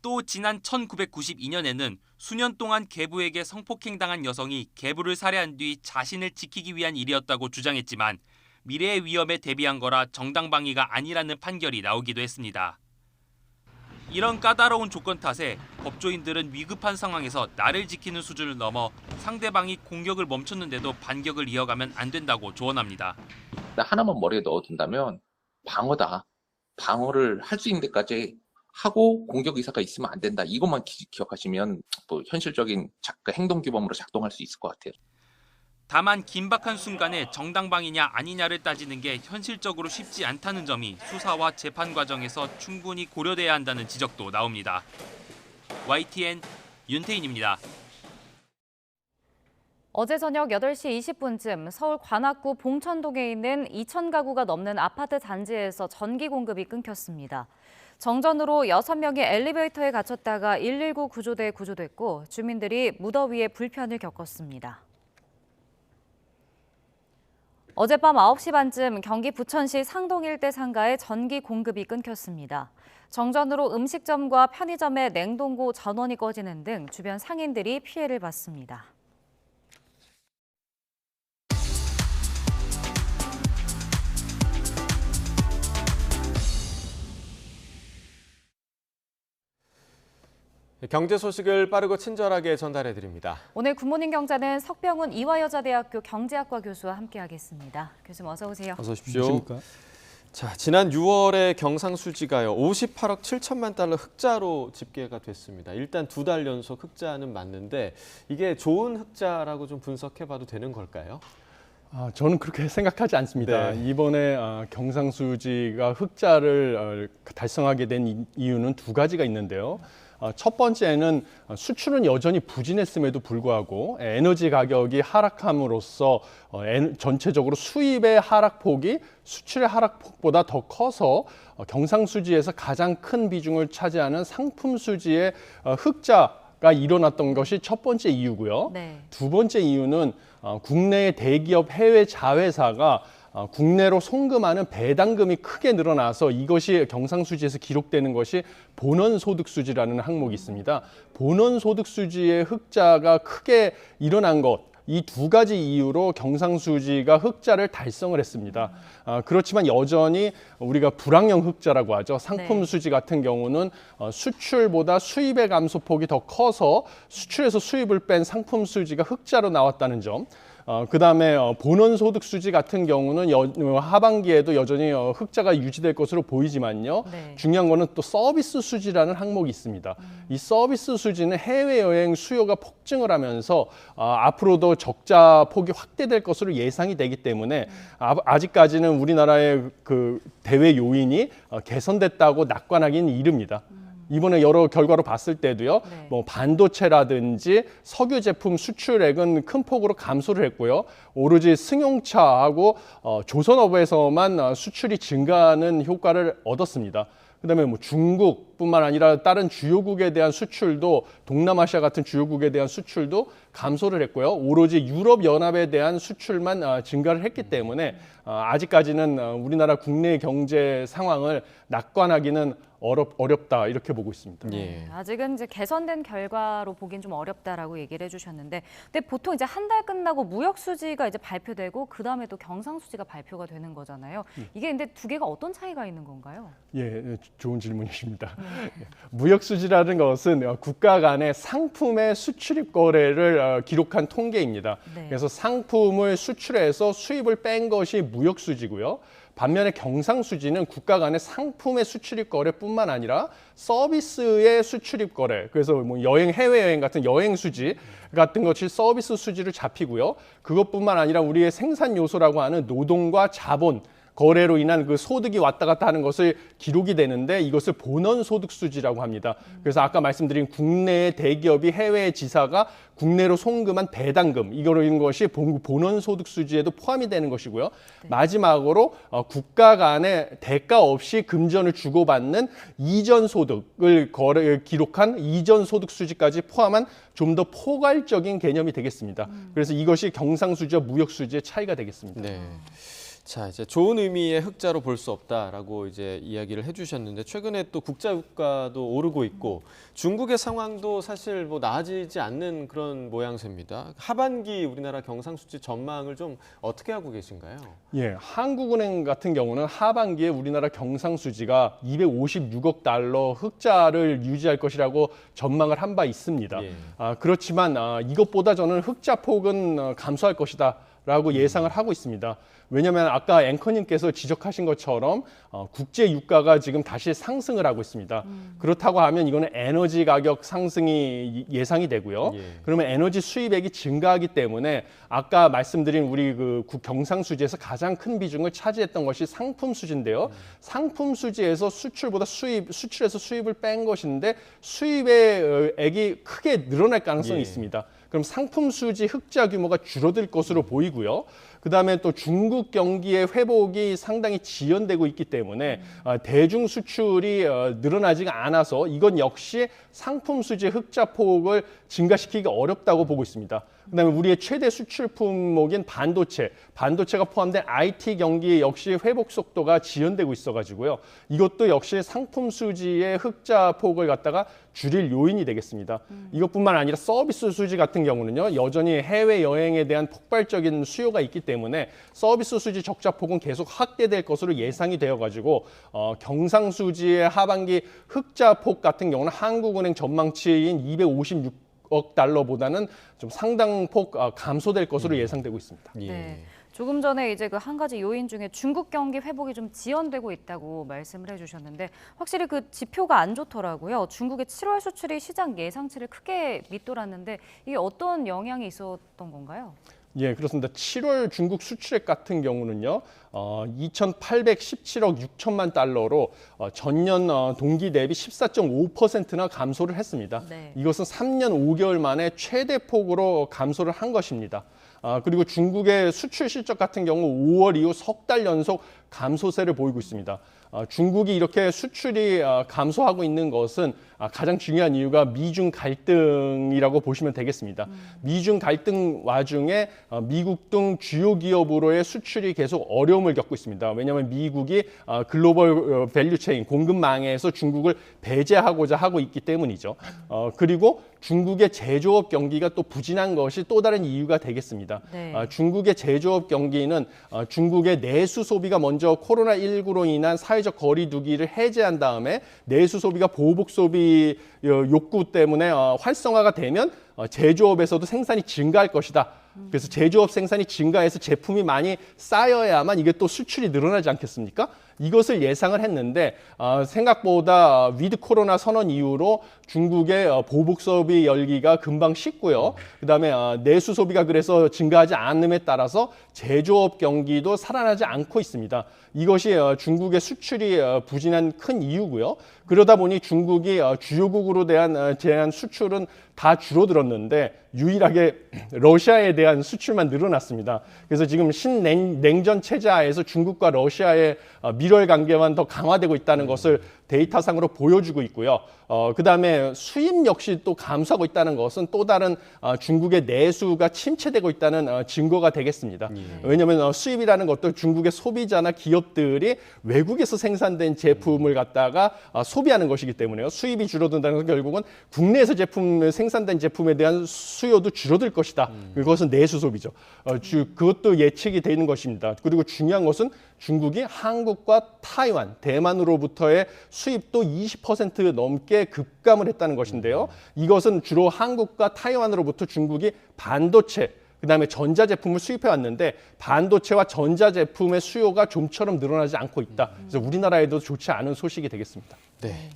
또 지난 1992년에는 수년 동안 계부에게 성폭행당한 여성이 계부를 살해한 뒤 자신을 지키기 위한 일이었다고 주장했지만 미래의 위험에 대비한 거라 정당방위가 아니라는 판결이 나오기도 했습니다. 이런 까다로운 조건 탓에 법조인들은 위급한 상황에서 나를 지키는 수준을 넘어 상대방이 공격을 멈췄는데도 반격을 이어가면 안 된다고 조언합니다. 하나만 머리에 넣어둔다면 방어다. 방어를 할 수 있는 데까지 하고 공격 의사가 있으면 안 된다. 이것만 기억하시면 현실적인 행동규범으로 작동할 수 있을 것 같아요. 다만 긴박한 순간에 정당방위냐 아니냐를 따지는 게 현실적으로 쉽지 않다는 점이 수사와 재판 과정에서 충분히 고려돼야 한다는 지적도 나옵니다. YTN 윤태인입니다. 어제 저녁 8시 20분쯤 서울 관악구 봉천동에 있는 2,000 가구가 넘는 아파트 단지에서 전기 공급이 끊겼습니다. 정전으로 6명이 엘리베이터에 갇혔다가 119 구조대에 구조됐고 주민들이 무더위에 불편을 겪었습니다. 어젯밤 9시 반쯤 경기 부천시 상동 일대 상가에 전기 공급이 끊겼습니다. 정전으로 음식점과 편의점의 냉동고 전원이 꺼지는 등 주변 상인들이 피해를 봤습니다. 경제 소식을 빠르고 친절하게 전달해 드립니다. 오늘 굿모닝 경제는 석병훈 이화여자대학교 경제학과 교수와 함께하겠습니다. 교수님 어서 오세요. 어서 오십시오. 자, 지난 6월에 경상수지가요 58억 7천만 달러 흑자로 집계가 됐습니다. 일단 2달 연속 흑자는 맞는데 이게 좋은 흑자라고 좀 분석해봐도 되는 걸까요? 저는 그렇게 생각하지 않습니다. 이번에 경상수지가 흑자를 달성하게 된 이유는 두 가지가 있는데요. 첫 번째는 수출은 여전히 부진했음에도 불구하고 에너지 가격이 하락함으로써 전체적으로 수입의 하락폭이 수출의 하락폭보다 더 커서 경상수지에서 가장 큰 비중을 차지하는 상품수지의 흑자가 일어났던 것이 첫 번째 이유고요. 두 번째 이유는 국내의 대기업 해외 자회사가 국내로 송금하는 배당금이 크게 늘어나서 이것이 경상수지에서 기록되는 것이 본원소득수지라는 항목이 있습니다. 본원소득수지의 흑자가 크게 일어난 것, 이 두 가지 이유로 경상수지가 흑자를 달성을 했습니다. 그렇지만 여전히 우리가 불황형 흑자라고 하죠. 상품수지 같은 경우는 수출보다 수입의 감소폭이 더 커서 수출에서 수입을 뺀 상품수지가 흑자로 나왔다는 점. 그다음에 본원소득수지 같은 경우는 하반기에도 여전히 흑자가 유지될 것으로 보이지만요. 중요한 거는 또 서비스 수지라는 항목이 있습니다. 이 서비스 수지는 해외여행 수요가 폭증을 하면서 앞으로도 적자 폭이 확대될 것으로 예상이 되기 때문에 아직까지는 우리나라의 그 대외 요인이 개선됐다고 낙관하기는 이릅니다. 이번에 여러 결과로 봤을 때도요, 뭐 반도체라든지 석유 제품 수출액은 큰 폭으로 감소를 했고요. 오로지 승용차하고 조선업에서만 수출이 증가하는 효과를 얻었습니다. 그다음에 뭐 중국뿐만 아니라 다른 주요국에 대한 수출도 동남아시아 같은 주요국에 대한 수출도 감소를 했고요. 오로지 유럽연합에 대한 수출만 증가를 했기 때문에 아직까지는 우리나라 국내 경제 상황을 낙관하기는 어렵다 이렇게 보고 있습니다. 아직은 이제 개선된 결과로 보긴 좀 어렵다라고 얘기를 해주셨는데, 근데 보통 이제 한 달 끝나고 무역 수지가 이제 발표되고 그 다음에 또 경상 수지가 발표가 되는 거잖아요. 이게 근데 두 개가 어떤 차이가 있는 건가요? 좋은 질문이십니다. 무역 수지라는 것은 국가 간의 상품의 수출입 거래를 기록한 통계입니다. 그래서 상품을 수출해서 수입을 뺀 것이 무역 수지고요. 반면에 경상수지는 국가 간의 상품의 수출입 거래뿐만 아니라 서비스의 수출입 거래, 그래서 뭐 해외여행 같은 여행 수지 같은 것이 서비스 수지로 잡히고요. 그것뿐만 아니라 우리의 생산 요소라고 하는 노동과 자본, 거래로 인한 그 소득이 왔다 갔다 하는 것을 기록이 되는데 이것을 본원소득수지라고 합니다. 그래서 아까 말씀드린 국내의 대기업이 해외 지사가 국내로 송금한 배당금, 이런 것이 본원소득수지에도 포함이 되는 것이고요. 마지막으로 국가 간에 대가 없이 금전을 주고받는 이전소득을 기록한 이전소득수지까지 포함한 좀 더 포괄적인 개념이 되겠습니다. 그래서 이것이 경상수지와 무역수지의 차이가 되겠습니다. 자, 이제 좋은 의미의 흑자로 볼 수 없다라고 이제 이야기를 해주셨는데, 최근에 또 국제유가도 오르고 있고 중국의 상황도 사실 뭐 나아지지 않는 그런 모양새입니다. 하반기 우리나라 경상수지 전망을 좀 어떻게 하고 계신가요? 한국은행 같은 경우는 하반기에 우리나라 경상수지가 256억 달러 흑자를 유지할 것이라고 전망을 한 바 있습니다. 그렇지만 이것보다 저는 흑자 폭은 감소할 것이다 라고 예상을 하고 있습니다. 왜냐하면 아까 앵커님께서 지적하신 것처럼 국제 유가가 지금 다시 상승을 하고 있습니다. 그렇다고 하면 이거는 에너지 가격 상승이 예상이 되고요. 그러면 에너지 수입액이 증가하기 때문에 아까 말씀드린 우리 그 경상수지에서 가장 큰 비중을 차지했던 것이 상품 수지인데요. 상품 수지에서 수출보다 수출에서 수입을 뺀 것인데 수입의 액이 크게 늘어날 가능성이 있습니다. 그럼 상품 수지 흑자 규모가 줄어들 것으로 보이고요. 그다음에 또 중국 경기의 회복이 상당히 지연되고 있기 때문에 대중 수출이 늘어나지가 않아서 이건 역시 상품 수지 흑자 폭을 증가시키기가 어렵다고 보고 있습니다. 그다음에 우리의 최대 수출 품목인 반도체가 포함된 IT 경기 역시 회복 속도가 지연되고 있어가지고요. 이것도 역시 상품 수지의 흑자 폭을 갖다가 줄일 요인이 되겠습니다. 이것뿐만 아니라 서비스 수지 같은 경우는요, 여전히 해외 여행에 대한 폭발적인 수요가 있기 때문에 서비스 수지 적자 폭은 계속 확대될 것으로 예상이 되어가지고 경상수지의 하반기 흑자 폭 같은 경우는 한국은행 전망치인 256억 달러보다는 좀 상당폭 감소될 것으로 예상되고 있습니다. 조금 전에 이제 그 한 가지 요인 중에 중국 경기 회복이 좀 지연되고 있다고 말씀을 해주셨는데, 확실히 그 지표가 안 좋더라고요. 중국의 7월 수출이 시장 예상치를 크게 밑돌았는데 이게 어떤 영향이 있었던 건가요? 예, 그렇습니다. 7월 중국 수출액 같은 경우는요, 2,817억 6천만 달러로 전년 동기 대비 14.5%나 감소를 했습니다. 네. 이것은 3년 5개월 만에 최대 폭으로 감소를 한 것입니다. 그리고 중국의 수출 실적 같은 경우 5월 이후 석 달 연속 감소세를 보이고 있습니다. 중국이 이렇게 수출이 감소하고 있는 것은 가장 중요한 이유가 미중 갈등이라고 보시면 되겠습니다. 미중 갈등 와중에 미국 등 주요 기업으로의 수출이 계속 어려움을 겪고 있습니다. 왜냐하면 미국이 글로벌 밸류체인 공급망에서 중국을 배제하고자 하고 있기 때문이죠. 그리고 중국의 제조업 경기가 또 부진한 것이 또 다른 이유가 되겠습니다. 네. 중국의 제조업 경기는 중국의 내수 소비가 먼저 코로나19로 인한 사회적 거리 두기를 해제한 다음에 내수 소비가 보복 소비 욕구 때문에 활성화가 되면 제조업에서도 생산이 증가할 것이다. 그래서 제조업 생산이 증가해서 제품이 많이 쌓여야만 이게 또 수출이 늘어나지 않겠습니까? 이것을 예상을 했는데 생각보다 위드 코로나 선언 이후로 중국의 보복 소비 열기가 금방 식고요. 그다음에 내수 소비가 그래서 증가하지 않음에 따라서 제조업 경기도 살아나지 않고 있습니다. 이것이 중국의 수출이 부진한 큰 이유고요. 그러다 보니 중국이 주요국으로 대한 수출은 다 줄어들었는데 유일하게 러시아에 대한 수출만 늘어났습니다. 그래서 지금 신냉전 체제 하에서 중국과 러시아의 밀월 관계만 더 강화되고 있다는 것을 데이터상으로 보여주고 있고요. 그다음에 수입 역시 또 감소하고 있다는 것은 또 다른 중국의 내수가 침체되고 있다는 증거가 되겠습니다. 왜냐하면 수입이라는 것도 중국의 소비자나 기업들이 외국에서 생산된 제품을 갖다가 소비하는 것이기 때문에요. 수입이 줄어든다는 건 결국은 국내에서 생산된 제품에 대한 수요도 줄어들 것이다. 그것은 내수 소비죠. 그것도 예측이 되는 것입니다. 그리고 중요한 것은 중국이 한국과 타이완, 대만으로부터의 수입도 20% 넘게 급감을 했다는 것인데요. 이것은 주로 한국과 타이완으로부터 중국이 반도체, 그다음에 전자제품을 수입해 왔는데 반도체와 전자제품의 수요가 좀처럼 늘어나지 않고 있다. 그래서 우리나라에도 좋지 않은 소식이 되겠습니다. 네.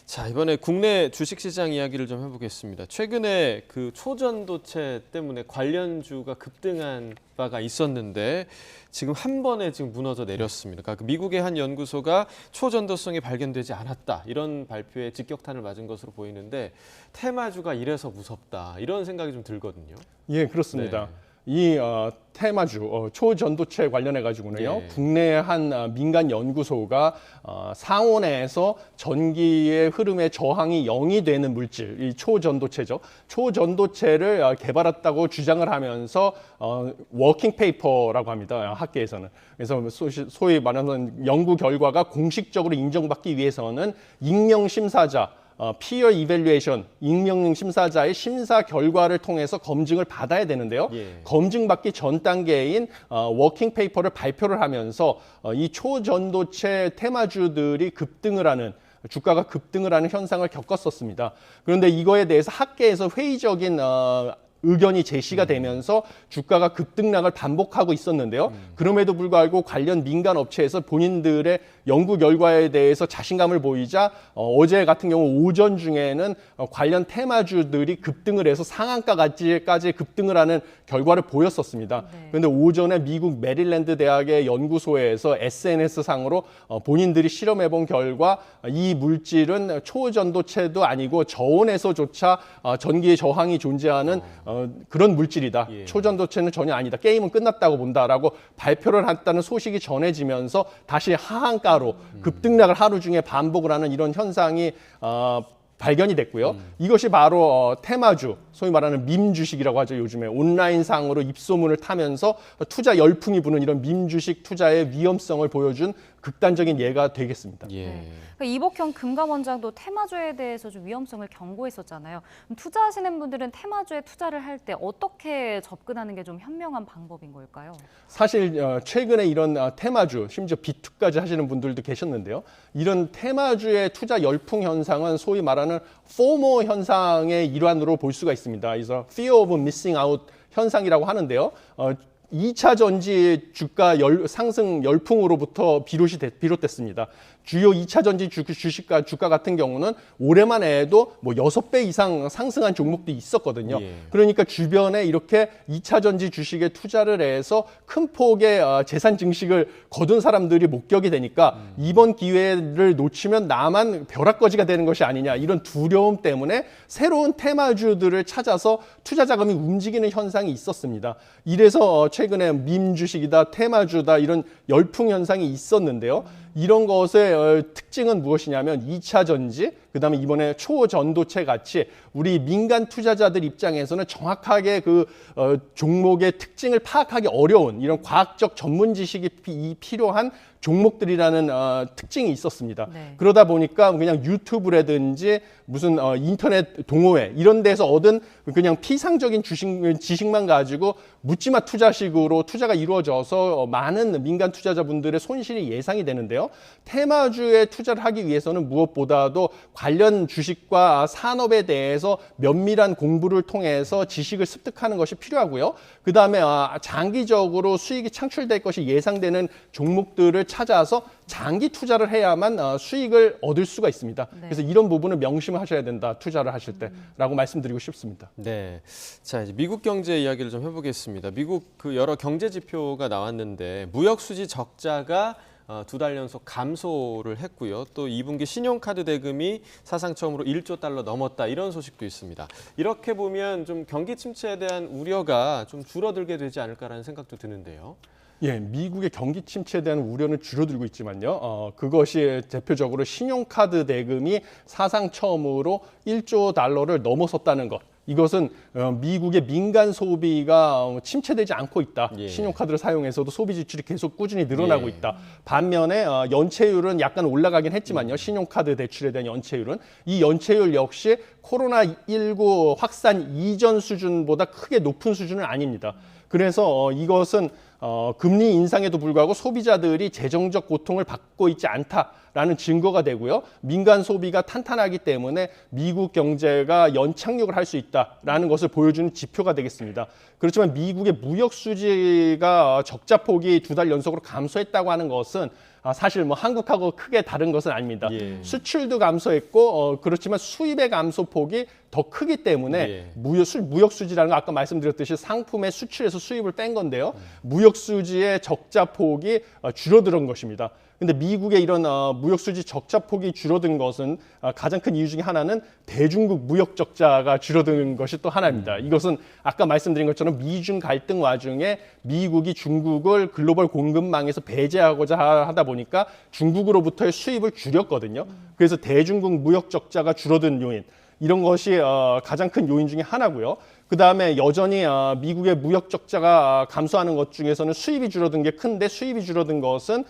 자, 이번에 국내 주식시장 이야기를 좀 해보겠습니다. 최근에 그 초전도체 때문에 관련주가 급등한 바가 있었는데 지금 한 번에 지금 무너져 내렸습니다. 그러니까 미국의 한 연구소가 초전도성이 발견되지 않았다. 이런 발표에 직격탄을 맞은 것으로 보이는데 테마주가 이래서 무섭다. 이런 생각이 좀 들거든요. 예, 그렇습니다. 이 테마주 초전도체 관련해 가지고는요. 국내 한 민간 연구소가 상온에서 전기의 흐름의 저항이 0이 되는 물질, 이 초전도체죠. 초전도체를 개발했다고 주장을 하면서 워킹 페이퍼라고 합니다. 학계에서는. 그래서 소위 말하는 연구 결과가 공식적으로 인정받기 위해서는 익명 심사자 peer evaluation, 익명 심사자의 심사 결과를 통해서 검증을 받아야 되는데요. 검증받기 전 단계인 워킹 페이퍼를 발표를 하면서 이 초전도체 테마주들이 주가가 급등을 하는 현상을 겪었었습니다. 그런데 이거에 대해서 학계에서 회의적인 의견이 제시가 되면서 주가가 급등락을 반복하고 있었는데요. 그럼에도 불구하고 관련 민간 업체에서 본인들의 연구 결과에 대해서 자신감을 보이자 어제 같은 경우 오전 중에는 관련 테마주들이 급등을 해서 상한가까지 급등을 하는 결과를 보였었습니다. 그런데 오전에 미국 메릴랜드 대학의 연구소에서 SNS상으로 본인들이 실험해 본 결과 이 물질은 초전도체도 아니고 저온에서조차 전기의 저항이 존재하는 그런 물질이다. 초전도체는 전혀 아니다. 게임은 끝났다고 본다라고 발표를 했다는 소식이 전해지면서 다시 하한가로 급등락을 하루 중에 반복을 하는 이런 현상이 발견이 됐고요. 이것이 바로 테마주, 소위 말하는 밈 주식이라고 하죠. 요즘에 온라인상으로 입소문을 타면서 투자 열풍이 부는 이런 밈 주식 투자의 위험성을 보여준 극단적인 예가 되겠습니다. 그러니까 이복형 금감원장도 테마주에 대해서 좀 위험성을 경고했었잖아요. 투자하시는 분들은 테마주에 투자를 할 때 어떻게 접근하는 게 좀 현명한 방법인 걸까요? 사실 최근에 이런 테마주, 심지어 비투까지 하시는 분들도 계셨는데요. 이런 테마주의 투자 열풍 현상은 소위 말하는 FOMO 현상의 일환으로 볼 수가 있습니다. 그래서 Fear of Missing Out 현상이라고 하는데요. 2차 전지 주가 상승 열풍으로부터 비롯됐습니다. 주요 2차 전지 주가 같은 경우는 올해만 해도 뭐 6배 이상 상승한 종목도 있었거든요. 그러니까 주변에 이렇게 2차 전지 주식에 투자를 해서 큰 폭의 재산 증식을 거둔 사람들이 목격이 되니까 이번 기회를 놓치면 나만 벼락거지가 되는 것이 아니냐, 이런 두려움 때문에 새로운 테마주들을 찾아서 투자 자금이 움직이는 현상이 있었습니다. 이래서 최근에 밈 주식이다, 테마주다 이런 열풍 현상이 있었는데요. 이런 것의 특징은 무엇이냐면 2차 전지, 그다음에 이번에 초전도체 같이 우리 민간 투자자들 입장에서는 정확하게 그 종목의 특징을 파악하기 어려운 이런 과학적 전문 지식이 필요한 종목들이라는 특징이 있었습니다. 그러다 보니까 그냥 유튜브라든지 무슨 인터넷 동호회 이런 데서 얻은 그냥 피상적인 지식만 가지고 묻지마 투자식으로 투자가 이루어져서 많은 민간 투자자분들의 손실이 예상이 되는데요. 테마주에 투자를 하기 위해서는 무엇보다도 관련 주식과 산업에 대해서 면밀한 공부를 통해서 지식을 습득하는 것이 필요하고요. 그다음에 장기적으로 수익이 창출될 것이 예상되는 종목들을 찾아서 장기 투자를 해야만 수익을 얻을 수가 있습니다. 그래서 이런 부분을 명심을 하셔야 된다, 투자를 하실 때라고 말씀드리고 싶습니다. 네, 자 이제 미국 경제 이야기를 좀 해보겠습니다. 미국 그 여러 경제 지표가 나왔는데 무역 수지 적자가 2달 연속 감소를 했고요. 또 2분기 신용카드 대금이 사상 처음으로 1조 달러 넘었다, 이런 소식도 있습니다. 이렇게 보면 좀 경기 침체에 대한 우려가 좀 줄어들게 되지 않을까라는 생각도 드는데요. 예, 미국의 경기 침체에 대한 우려는 줄어들고 있지만요. 그것이 대표적으로 신용카드 대금이 사상 처음으로 1조 달러를 넘어섰다는 것. 이것은 미국의 민간 소비가 침체되지 않고 있다. 신용카드를 사용해서도 소비 지출이 계속 꾸준히 늘어나고 있다. 반면에 연체율은 약간 올라가긴 했지만요. 신용카드 대출에 대한 연체율은, 이 연체율 역시 코로나19 확산 이전 수준보다 크게 높은 수준은 아닙니다. 그래서 이것은 금리 인상에도 불구하고 소비자들이 재정적 고통을 받고 있지 않다라는 증거가 되고요. 민간 소비가 탄탄하기 때문에 미국 경제가 연착륙을 할 수 있다라는 것을 보여주는 지표가 되겠습니다. 그렇지만 미국의 무역 수지가 적자폭이 2달 연속으로 감소했다고 하는 것은 사실 뭐 한국하고 크게 다른 것은 아닙니다. 수출도 감소했고 그렇지만 수입의 감소폭이 더 크기 때문에 무역 수지라는 거 아까 말씀드렸듯이 상품의 수출에서 수입을 뺀 건데요. 무역 수지의 적자폭이 줄어든 것입니다. 근데 미국의 이런 무역 수지 적자폭이 줄어든 것은 가장 큰 이유 중에 하나는 대중국 무역 적자가 줄어드는 것이 또 하나입니다. 이것은 아까 말씀드린 것처럼 미중 갈등 와중에 미국이 중국을 글로벌 공급망에서 배제하고자 하다 보니까 중국으로부터의 수입을 줄였거든요. 그래서 대중국 무역 적자가 줄어든 요인, 이런 것이 가장 큰 요인 중에 하나고요. 그다음에 여전히 미국의 무역 적자가 감소하는 것 중에서는 수입이 줄어든 게 큰데, 수입이 줄어든 것은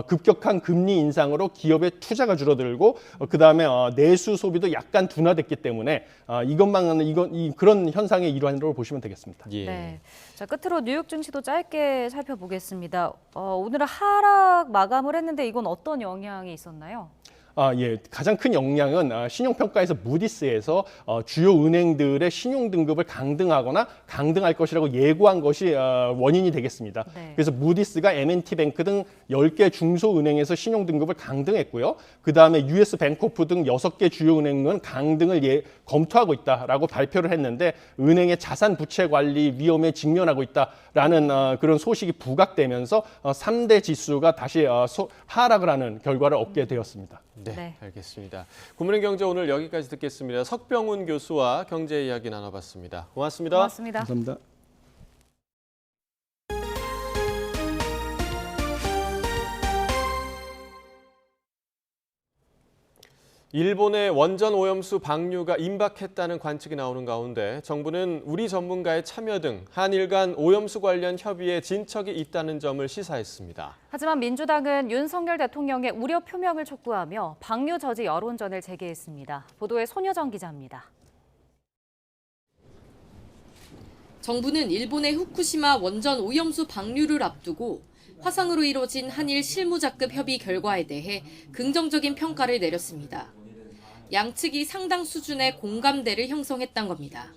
급격한 금리 인상으로 기업의 투자가 줄어들고 그다음에 내수 소비도 약간 둔화됐기 때문에 그런 현상의 일환으로 보시면 되겠습니다. 네. 자, 끝으로 뉴욕 증시도 짧게 살펴보겠습니다. 오늘은 하락 마감을 했는데 이건 어떤 영향이 있었나요? 예, 가장 큰 영향은 신용평가에서 무디스에서 주요 은행들의 신용 등급을 강등하거나 강등할 것이라고 예고한 것이 원인이 되겠습니다. 그래서 무디스가 M&T뱅크 등 10개 중소은행에서 신용 등급을 강등했고요. 그다음에 US 뱅코프 등 6개 주요 은행은 강등을 검토하고 있다라고 발표를 했는데, 은행의 자산 부채 관리 위험에 직면하고 있다라는 그런 소식이 부각되면서 3대 지수가 다시 하락을 하는 결과를 얻게 되었습니다. 네, 알겠습니다. 굿모닝 경제 오늘 여기까지 듣겠습니다. 석병훈 교수와 경제 이야기 나눠봤습니다. 고맙습니다. 고맙습니다. 감사합니다. 일본의 원전 오염수 방류가 임박했다는 관측이 나오는 가운데 정부는 우리 전문가의 참여 등 한일 간 오염수 관련 협의에 진척이 있다는 점을 시사했습니다. 하지만 민주당은 윤석열 대통령의 우려 표명을 촉구하며 방류 저지 여론전을 제기했습니다. 보도에 손여정 기자입니다. 정부는 일본의 후쿠시마 원전 오염수 방류를 앞두고 화상으로 이뤄진 한일 실무자급 협의 결과에 대해 긍정적인 평가를 내렸습니다. 양측이 상당 수준의 공감대를 형성했던 겁니다.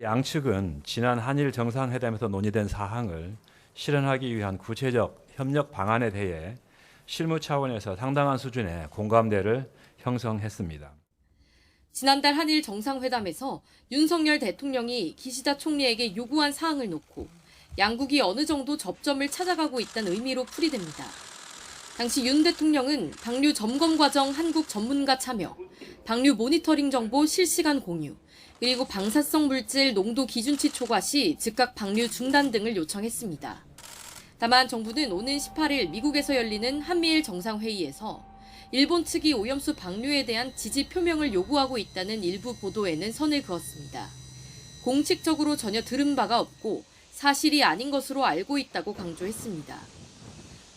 양측은 지난 한일 정상회담에서 논의된 사항을 실현하기 위한 구체적 협력 방안에 대해 실무 차원에서 상당한 수준의 공감대를 형성했습니다. 지난달 한일 정상회담에서 윤석열 대통령이 기시다 총리에게 요구한 사항을 놓고 양국이 어느 정도 접점을 찾아가고 있다는 의미로 풀이됩니다. 당시 윤 대통령은 방류 점검 과정 한국 전문가 참여, 방류 모니터링 정보 실시간 공유, 그리고 방사성 물질 농도 기준치 초과 시 즉각 방류 중단 등을 요청했습니다. 다만 정부는 오는 18일 미국에서 열리는 한미일 정상회의에서 일본 측이 오염수 방류에 대한 지지 표명을 요구하고 있다는 일부 보도에는 선을 그었습니다. 공식적으로 전혀 들은 바가 없고 사실이 아닌 것으로 알고 있다고 강조했습니다.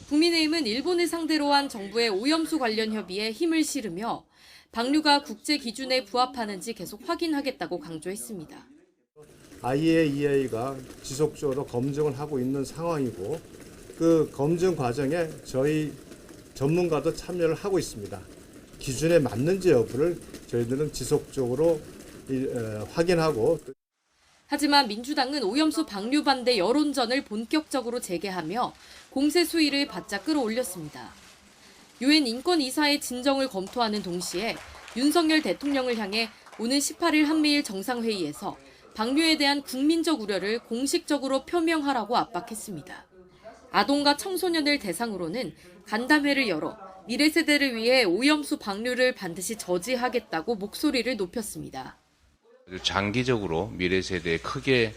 국민의힘은 일본을 상대로 한 정부의 오염수 관련 협의에 힘을 실으며 방류가 국제 기준에 부합하는지 계속 확인하겠다고 강조했습니다. IAEA가 지속적으로 검증을 하고 있는 상황이고 그 검증 과정에 저희 전문가도 참여를 하고 있습니다. 기준에 맞는지 여부를 저희들은 지속적으로 확인하고. 하지만 민주당은 오염수 방류 반대 여론전을 본격적으로 재개하며 공세 수위를 바짝 끌어올렸습니다. 유엔 인권이사의 진정을 검토하는 동시에 윤석열 대통령을 향해 오는 18일 한미일 정상회의에서 방류에 대한 국민적 우려를 공식적으로 표명하라고 압박했습니다. 아동과 청소년을 대상으로는 간담회를 열어 미래 세대를 위해 오염수 방류를 반드시 저지하겠다고 목소리를 높였습니다. 장기적으로 미래 세대에 크게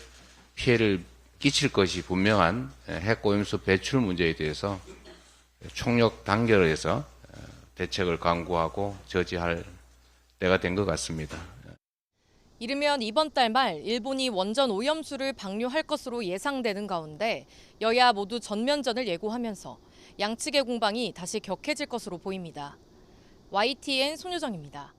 피해를 끼칠 것이 분명한 핵오염수 배출 문제에 대해서 총력 단결해서 대책을 강구하고 저지할 때가 된 것 같습니다. 이르면 이번 달 말 일본이 원전 오염수를 방류할 것으로 예상되는 가운데 여야 모두 전면전을 예고하면서 양측의 공방이 다시 격해질 것으로 보입니다. YTN 손유정입니다.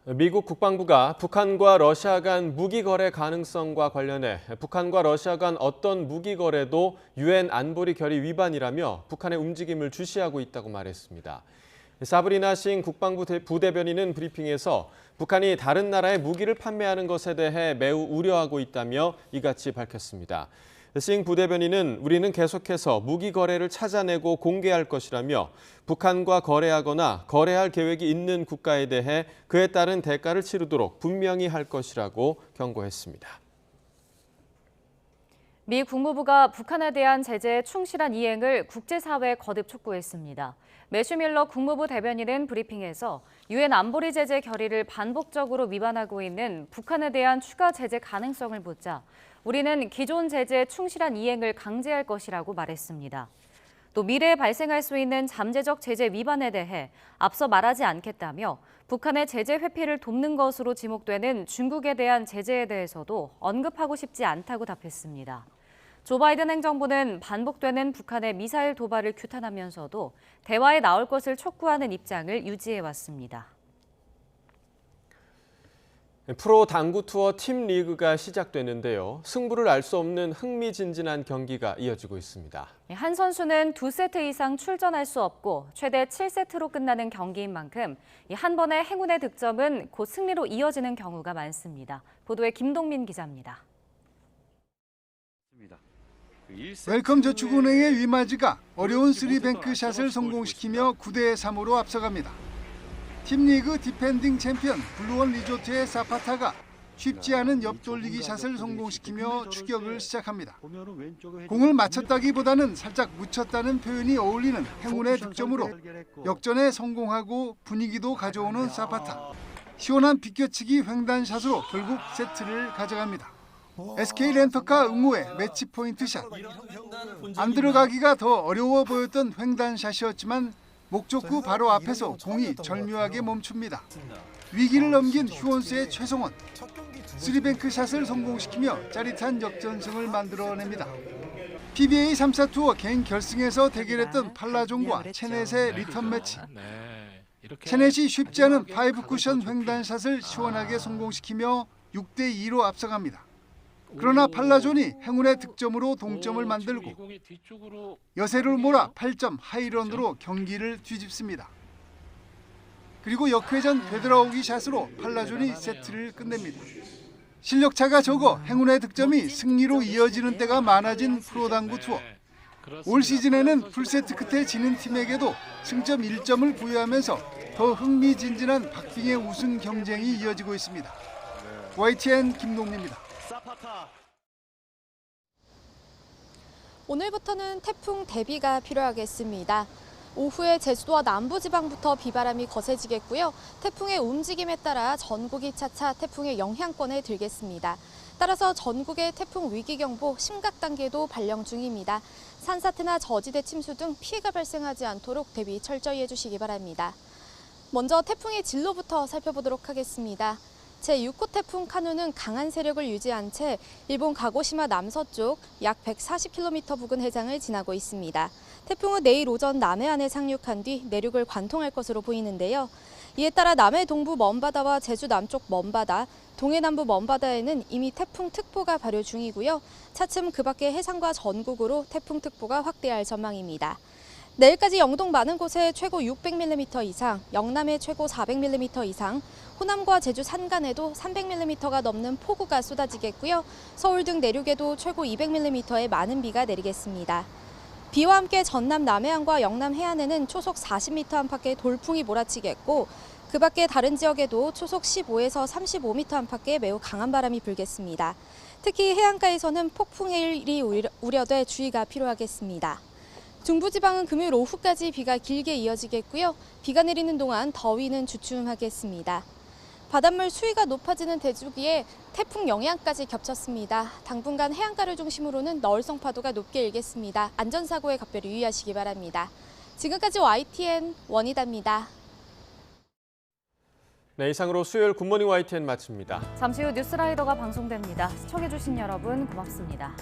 미국 국방부가 북한과 러시아 간 무기 거래 가능성과 관련해 북한과 러시아 간 어떤 무기 거래도 유엔 안보리 결의 위반이라며 북한의 움직임을 주시하고 있다고 말했습니다. 사브리나 싱 국방부 부대변인은 브리핑에서 북한이 다른 나라에 무기를 판매하는 것에 대해 매우 우려하고 있다며 이같이 밝혔습니다. 싱 부대변인은 우리는 계속해서 무기 거래를 찾아내고 공개할 것이라며 북한과 거래하거나 거래할 계획이 있는 국가에 대해 그에 따른 대가를 치르도록 분명히 할 것이라고 경고했습니다. 미 국무부가 북한에 대한 제재의 충실한 이행을 국제사회에 거듭 촉구했습니다. 매슈 밀러 국무부 대변인은 브리핑에서 유엔 안보리 제재 결의를 반복적으로 위반하고 있는 북한에 대한 추가 제재 가능성을 묻자 우리는 기존 제재의 충실한 이행을 강제할 것이라고 말했습니다. 또 미래에 발생할 수 있는 잠재적 제재 위반에 대해 앞서 말하지 않겠다며 북한의 제재 회피를 돕는 것으로 지목되는 중국에 대한 제재에 대해서도 언급하고 싶지 않다고 답했습니다. 조 바이든 행정부는 반복되는 북한의 미사일 도발을 규탄하면서도 대화에 나올 것을 촉구하는 입장을 유지해왔습니다. 프로 당구 투어 팀 리그가 시작됐는데요. 승부를 알 수 없는 흥미진진한 경기가 이어지고 있습니다. 한 선수는 2세트 이상 출전할 수 없고 최대 7세트로 끝나는 경기인 만큼 한 번의 행운의 득점은 곧 승리로 이어지는 경우가 많습니다. 보도에 김동민 기자입니다. 웰컴 저축은행의 위마즈가 어려운 3뱅크 샷을 성공시키며 9대3으로 앞서갑니다. 팀리그 디펜딩 챔피언 블루원 리조트의 사파타가 쉽지 않은 옆돌리기 샷을 성공시키며 추격을 시작합니다. 공을 맞췄다기보다는 살짝 묻혔다는 표현이 어울리는 행운의 득점으로 역전에 성공하고 분위기도 가져오는 사파타. 시원한 비껴치기 횡단샷으로 결국 세트를 가져갑니다. SK 렌터카 응우의 매치 포인트 샷. 안 들어가기가 더 어려워 보였던 횡단샷이었지만 목적구 바로 앞에서 공이 절묘하게 멈춥니다. 위기를 넘긴 휴원스의 최성원. 3뱅크 샷을 성공시키며 짜릿한 역전승을 만들어냅니다. PBA 3사 투어 개인 결승에서 대결했던 팔라존과 체넷의 리턴 매치. 체넷이 쉽지 않은 5쿠션 횡단샷을 시원하게 성공시키며 6대2로 앞서갑니다. 그러나 팔라존이 행운의 득점으로 동점을 만들고 여세를 몰아 8점 하이런으로 경기를 뒤집습니다. 그리고 역회전 되돌아오기 샷으로 팔라존이 세트를 끝냅니다. 실력차가 적어 행운의 득점이 승리로 이어지는 때가 많아진 프로당구 투어. 올 시즌에는 풀세트 끝에 지는 팀에게도 승점 1점을 부여하면서 더 흥미진진한 박빙의 우승 경쟁이 이어지고 있습니다. YTN 김동리입니다. 오늘부터는 태풍 대비가 필요하겠습니다. 오후에 제주도와 남부지방부터 비바람이 거세지겠고요. 태풍의 움직임에 따라 전국이 차차 태풍의 영향권에 들겠습니다. 따라서 전국의 태풍 위기경보 심각 단계도 발령 중입니다. 산사태나 저지대 침수 등 피해가 발생하지 않도록 대비 철저히 해주시기 바랍니다. 먼저 태풍의 진로부터 살펴보도록 하겠습니다. 제6호 태풍 카누는 강한 세력을 유지한 채 일본 가고시마 남서쪽 약 140km 부근 해상을 지나고 있습니다. 태풍은 내일 오전 남해안에 상륙한 뒤 내륙을 관통할 것으로 보이는데요. 이에 따라 남해 동부 먼바다와 제주 남쪽 먼바다, 동해 남부 먼바다에는 이미 태풍특보가 발효 중이고요. 차츰 그 밖의 해상과 전국으로 태풍특보가 확대할 전망입니다. 내일까지 영동 많은 곳에 최고 600mm 이상, 영남에 최고 400mm 이상, 호남과 제주 산간에도 300mm가 넘는 폭우가 쏟아지겠고요. 서울 등 내륙에도 최고 200mm의 많은 비가 내리겠습니다. 비와 함께 전남 남해안과 영남 해안에는 초속 40m 안팎의 돌풍이 몰아치겠고 그 밖에 다른 지역에도 초속 15에서 35m 안팎의 매우 강한 바람이 불겠습니다. 특히 해안가에서는 폭풍일이 우려돼 주의가 필요하겠습니다. 중부지방은 금요일 오후까지 비가 길게 이어지겠고요. 비가 내리는 동안 더위는 주춤하겠습니다. 바닷물 수위가 높아지는 대주기에 태풍 영향까지 겹쳤습니다. 당분간 해안가를 중심으로는 너울성 파도가 높게 일겠습니다. 안전사고에 각별히 유의하시기 바랍니다. 지금까지 YTN 원희다입니다. 네, 이상으로 수요일 굿모닝 YTN 마칩니다. 잠시 후 뉴스라이더가 방송됩니다. 시청해주신 여러분 고맙습니다.